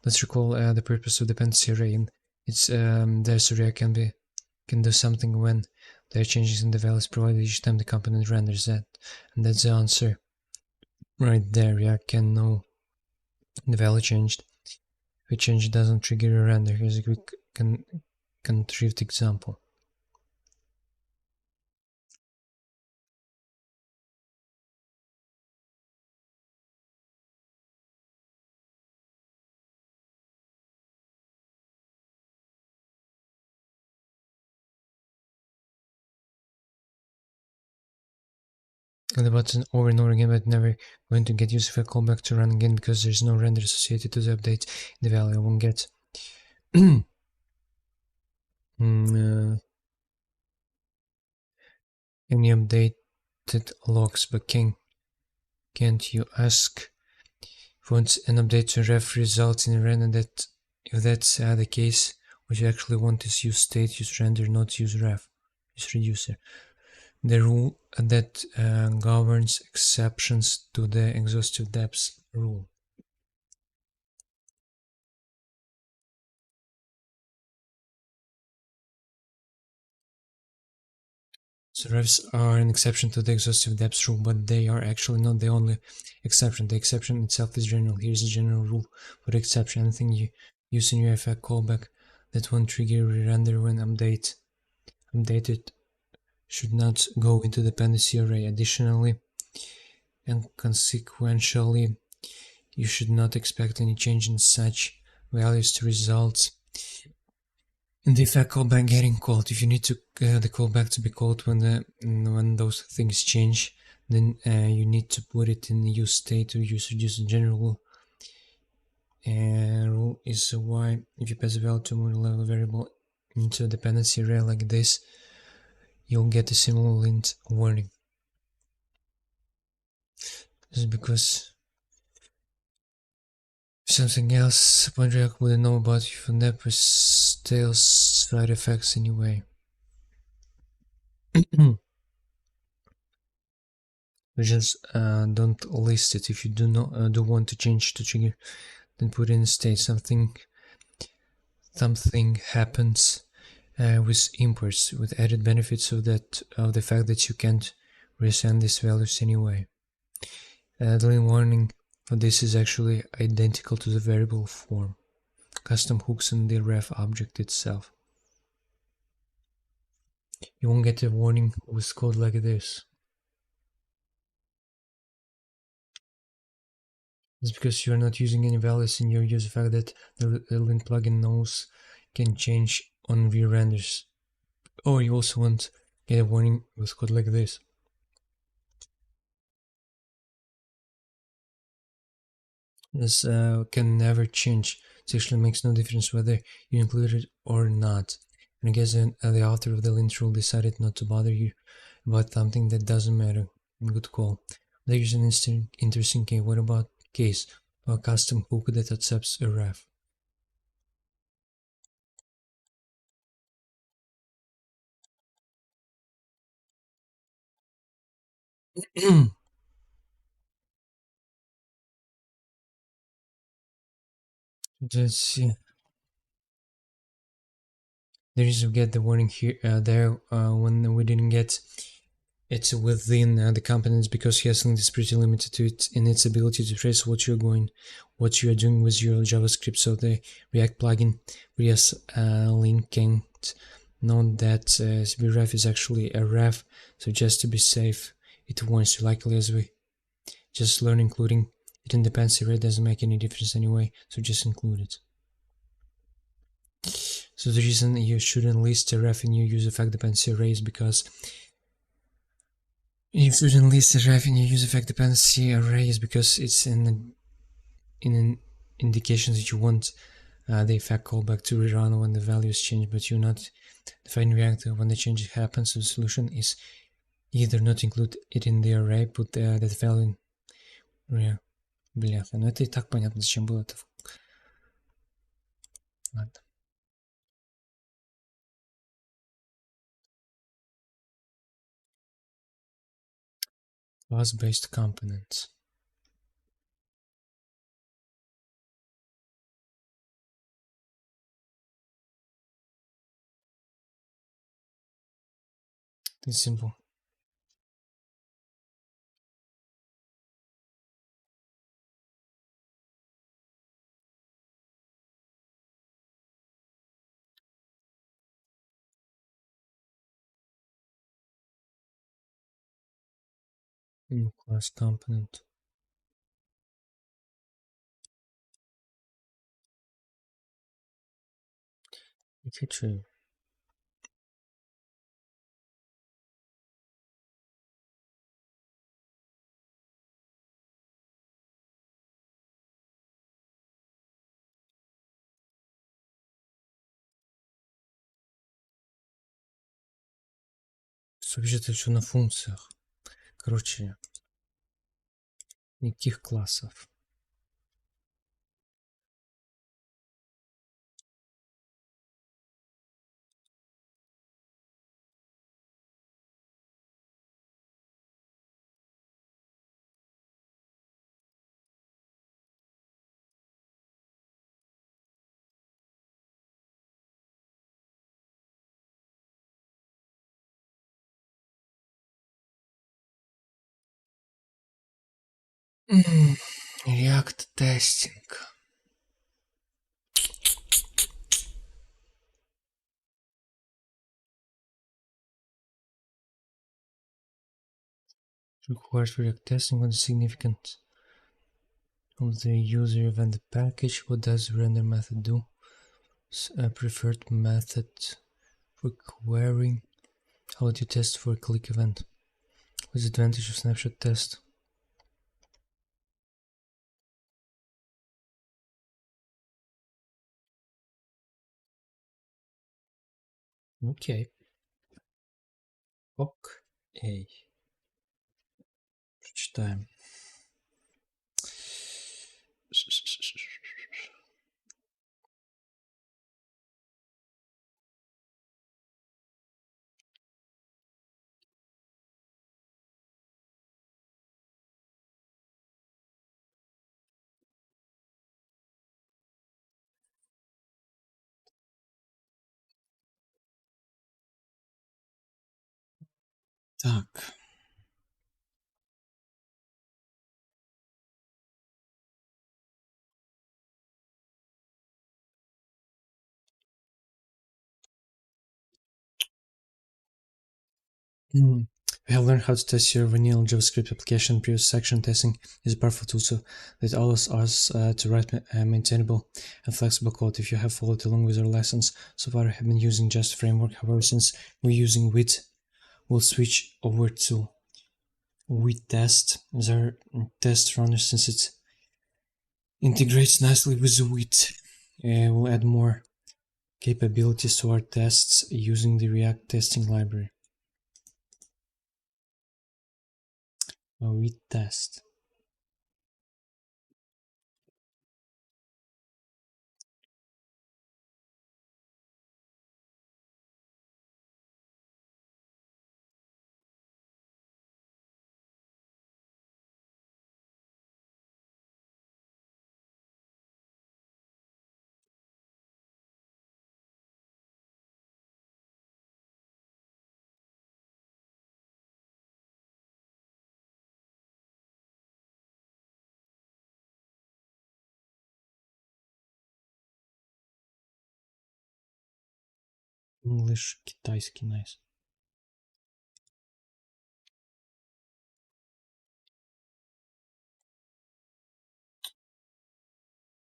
Let's recall the purpose of dependency array, and it's this array can do something when there are changes in the values provided each time the component renders that, and that's the answer right there. React can know the value changed. If a change doesn't trigger a render. Here's a quick contrived example. And the button over and over again, but never going to get used if I call back to run again because there's no render associated to the update. The value I won't get. Any updated logs, but can't you ask if once an update to ref results in a render that if that's the case, what you actually want is use state, use render, not use ref, use reducer. The rule that governs exceptions to the exhaustive depths rule. So refs are an exception to the exhaustive depths rule, but they are actually not the only exception. The exception itself is general. Here's a general rule for the exception. Anything you use in your effect callback that won't trigger re-render when updated should not go into the dependency array. Additionally, and consequentially, you should not expect any change in such values to result in the effect callback getting called. If you need to the callback to be called when those things change, then you need to put it in the use state or use reducer. General rule is why if you pass a value to a multi-level variable into a dependency array like this, you'll get a similar lint warning. This is because something else React wouldn't know about if you never tails side effects anyway. Just don't list it. If you do want to change to trigger, then put in state. Something happens with imports, with added benefits of the fact that you can't resend these values anyway. The lint warning for this is actually identical to the variable form. Custom hooks in the ref object itself. You won't get a warning with code like this. It's because you are not using any values in your use effect that the lint plugin knows can change on re-renders. Or you also won't get a warning with code like this. This can never change. It actually makes no difference whether you include it or not. And I guess the author of the lint rule decided not to bother you about something that doesn't matter. Good call. There's an interesting case. What about case of a custom hook that accepts a ref? Let's see. There is we get the warning here there when we didn't get it within the components because ESLint is pretty limited to it in its ability to trace what you are doing with your JavaScript. So the React plugin ESLint can't know that CBRef is actually a ref. So just to be safe, it warns you. Likely as we just learn, including it in dependency array doesn't make any difference anyway. So just include it. So the reason you shouldn't list a ref in your use effect dependency array is because you shouldn't list a ref in your use effect dependency array is because it's in an indication that you want the effect callback to rerun when the values change, but you're not defining React when the change happens. So the solution is either not include it in the array, put that value in. Бляха, ну это и так понятно, зачем было это. Ладно. Class-based components. It's simple. Class component. It's true. Вообще-то все на функциях. Короче, никаких классов. React testing. Requires React testing when the significant of the user event package. What does the render method do? Preferred method for querying. How would you test for a click event? What's the advantage of snapshot test? Окей. Окей. Прочитаем. Так. Mm. We have learned how to test your vanilla JavaScript application. Previous section testing is a powerful tool so that allows us to write maintainable and flexible code. If you have followed along with our lessons, so far I have been using Jest framework. However, since we're using Wit, we'll switch over to Wit test as our test runner since it integrates nicely with the Wit. We'll add more capabilities to our tests using the React testing library. Wit test. English, китайский, nice.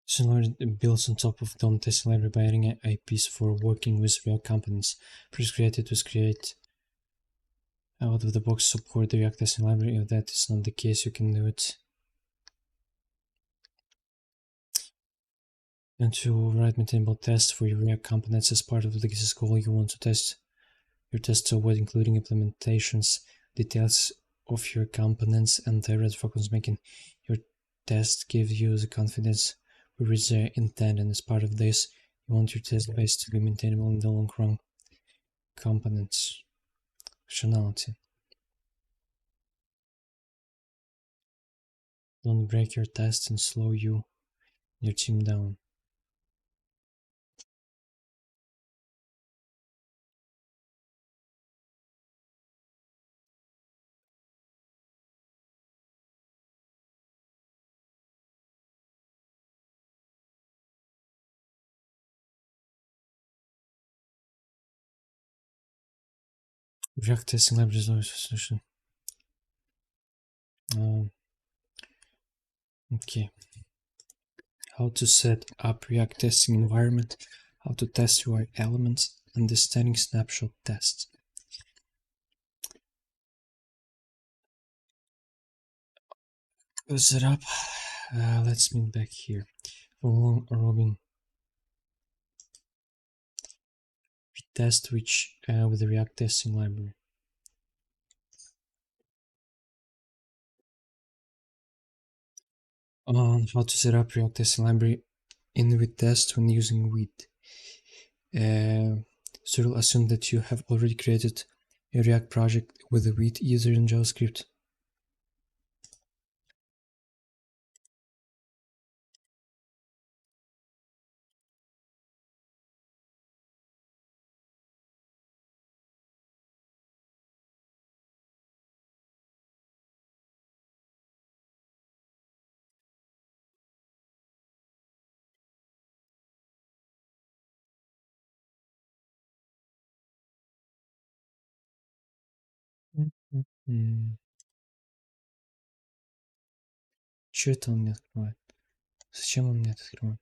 Similar builds on top of DOM testing library by adding IPs for working with React components. Previous created was create out of the box support the React testing library. If that is not the case, you can do it. And to write maintainable tests for your React components as part of the legacy goal, you want to test your tests to avoid including implementations, details of your components, and the red focus making your test give you the confidence with which they intend. And as part of this, you want your test base to be maintainable in the long run. Components functionality. Don't break your test and slow you your team down. React testing library is always a solution. Okay. How to set up React testing environment, how to test UI elements, understanding snapshot tests. Go set up. Let's meet back here. For Robin, we test which with the React testing library. On how to set up React testing library in with test when using Wit. So we'll assume that you have already created a React project with a Wit user in JavaScript. Что это он мне открывает? Зачем он мне это открывает?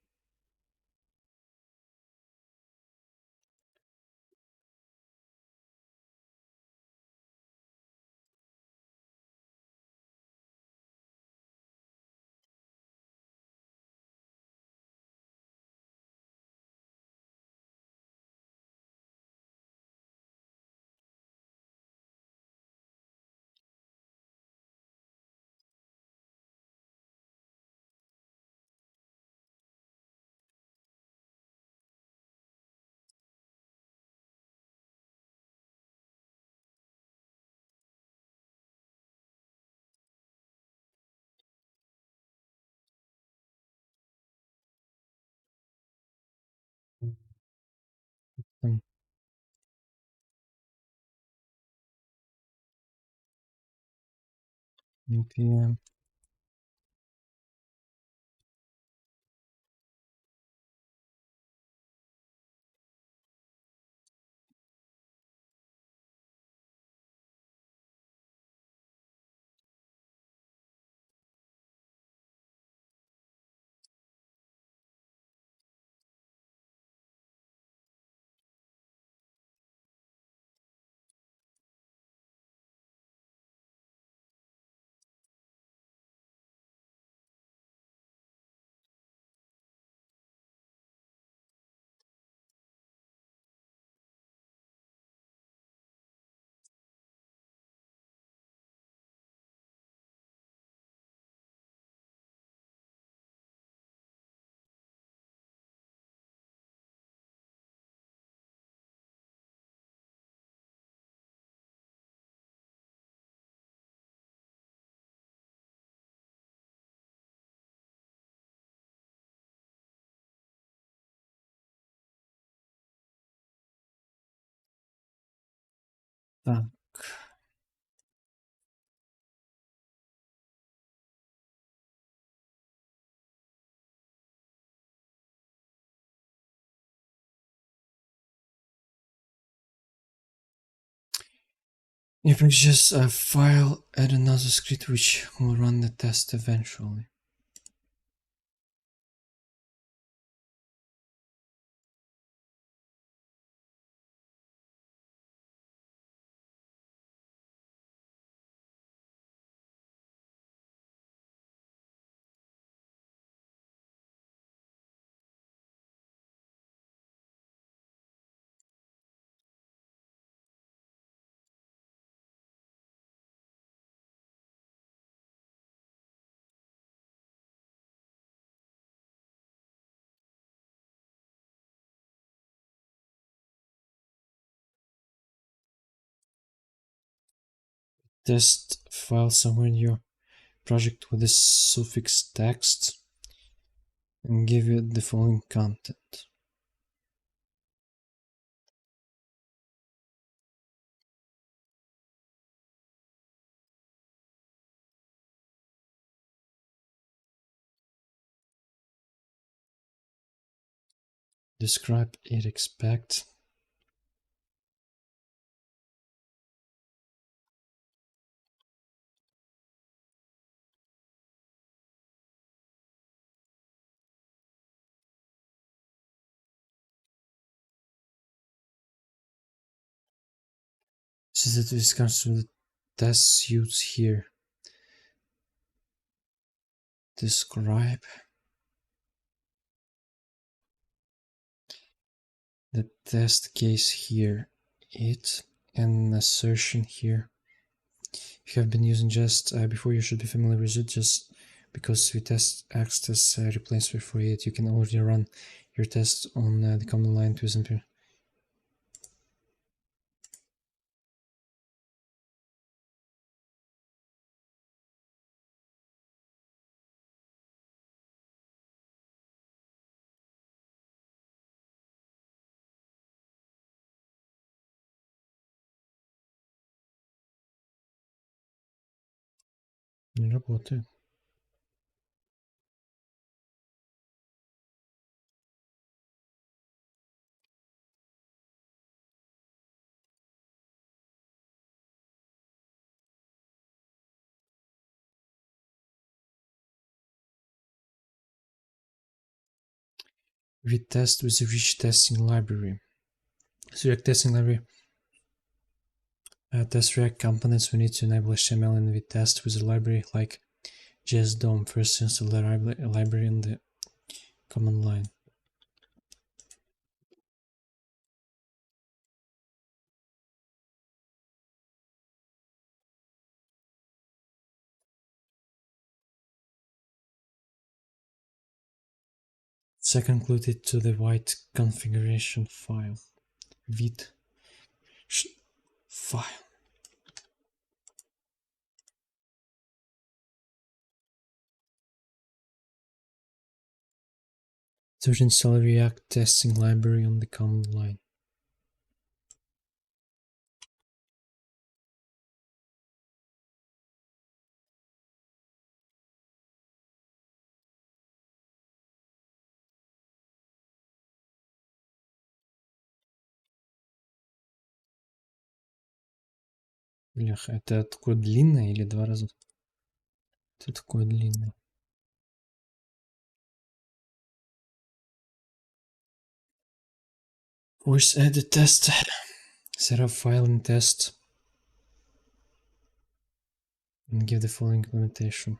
Там npm Так. If we just a file, add another script which will run the test eventually. Test file somewhere in your project with the suffix text and give it the following content. Describe it expect. Since that this comes to the test suits here. Describe the test case here, it, and assertion here. If you have been using just before, you should be familiar with it. Just because we test acts as a replacement for it, you can already run your test on the command line to SMP. Не работает. We test with the rich testing library. So React testing library test React components. We need to enable HTML and we test with a library like JS First install the library in the command line. Second, include it to the white configuration file. Vit file. Third, install React testing library on the command line. Бляха, это такое длинное или два раза? Это такое длинное. Force edit test. Set up file and test. And give the following implementation.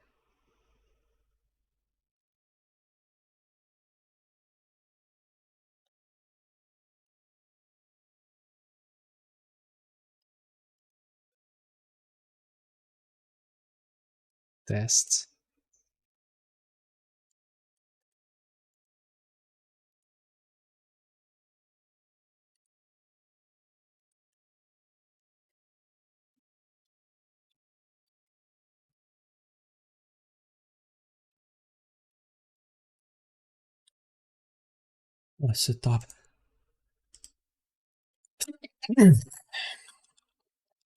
Tests. Setup.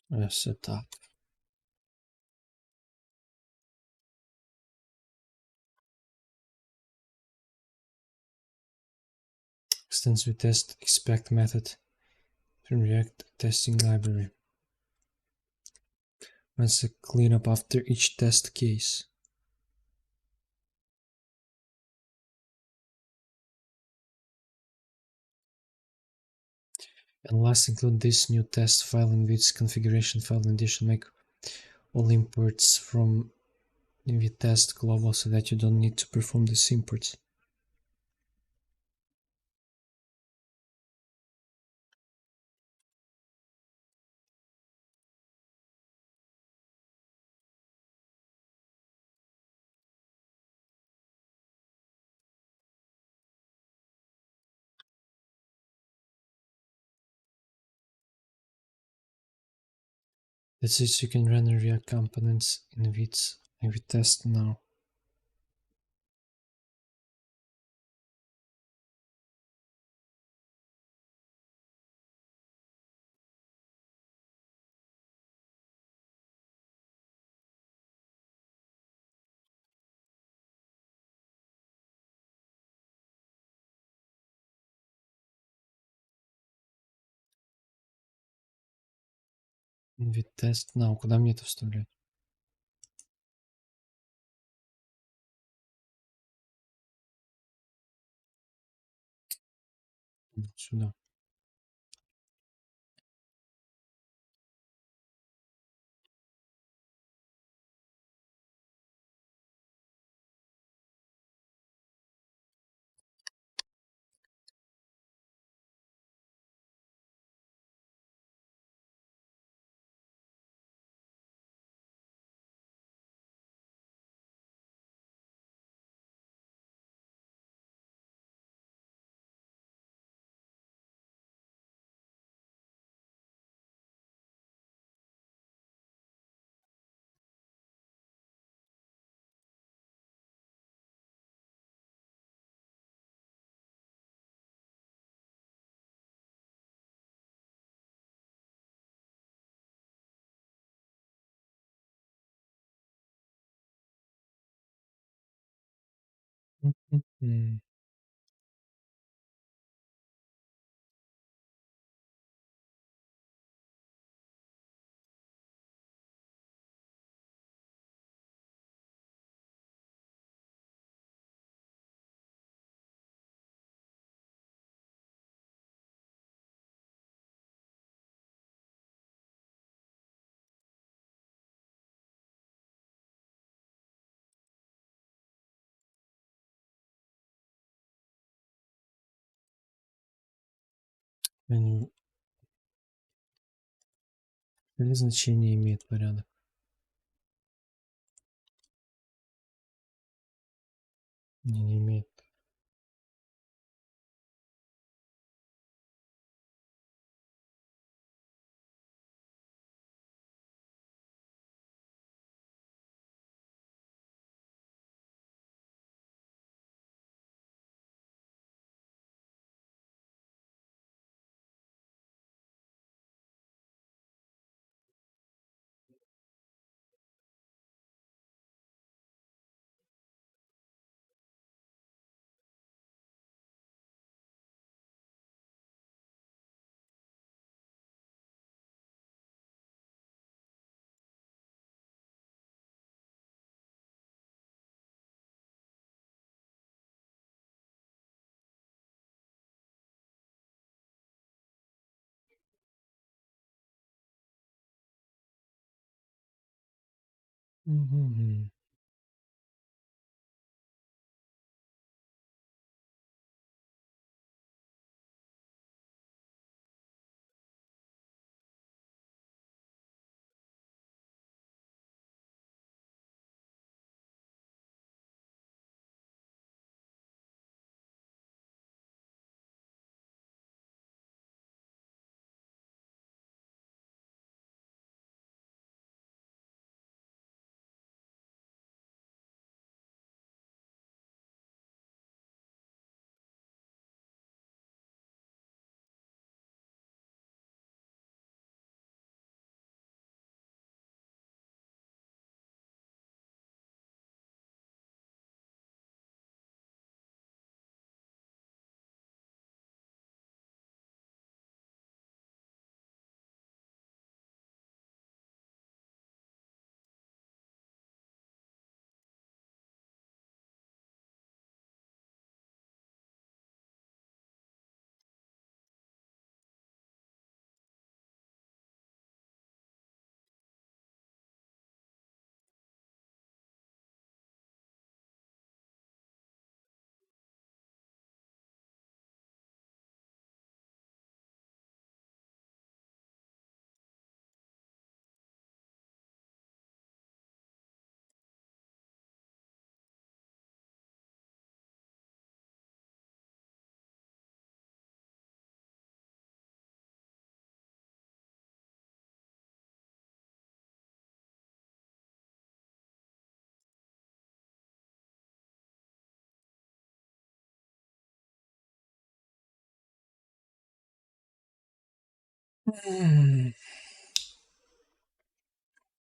Setup. Extends with test expect method from React testing library. Runs a cleanup after each test case. And last, include this new test file in its configuration file. In addition, make all imports from the test global so that you don't need to perform these imports. That's it, so you can render React components in Vite test now. Vite test now. Куда мне это вставлять? Сюда. Не Или значение имеет порядок? Не имеет. Угу.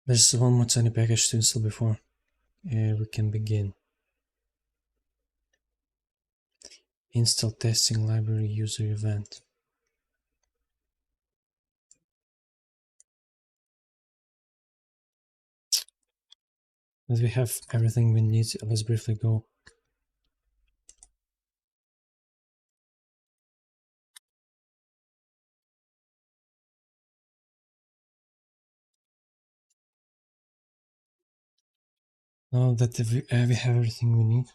There's one more tiny package to install before we can begin. Install testing library user event. But we have everything we need. Let's briefly go. Now that we have everything we need.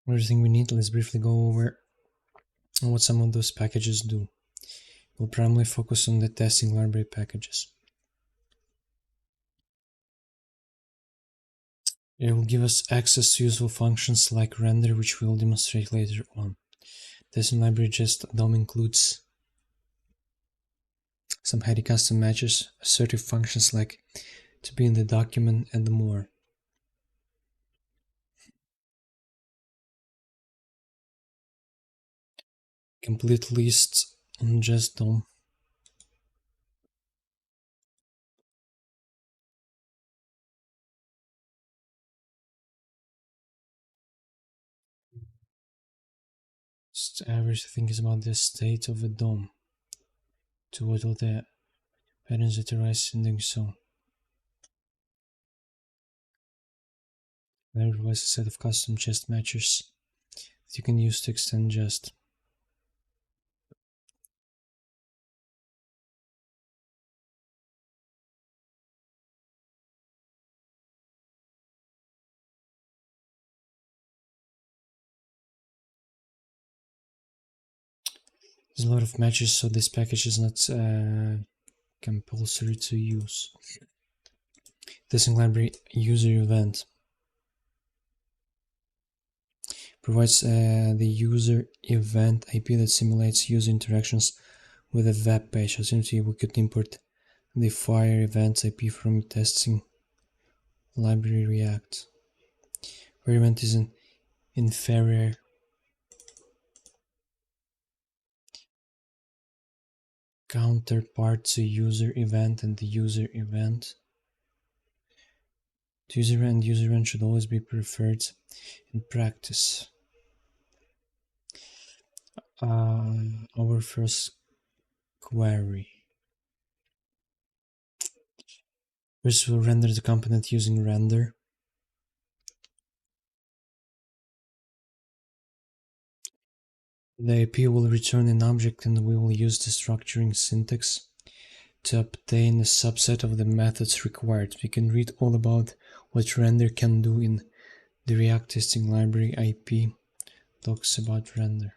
Everything we need. Let's briefly go over what some of those packages do. We'll primarily focus on the testing library packages. It will give us access to useful functions like render, which we'll demonstrate later on. Testing library just.dom includes some handy custom matches, assertive functions like to be in the document, and more. Complete list on just.dom. Everything is about the state of a DOM, to what all the patterns that arise in doing so. There was a set of custom jest matches that you can use to extend jest. There's a lot of matches, so this package is not compulsory to use. Testing library user event provides the user event IP that simulates user interactions with a web page. Essentially, we could import the fire events IP from testing library React. Where event is an inferior counterpart to user event and the user event. The user and user event should always be preferred in practice. Our first query. First, we'll render the component using render. The IP will return an object, and we will use the structuring syntax to obtain a subset of the methods required. We can read all about what render can do in the React testing library. IP talks about render.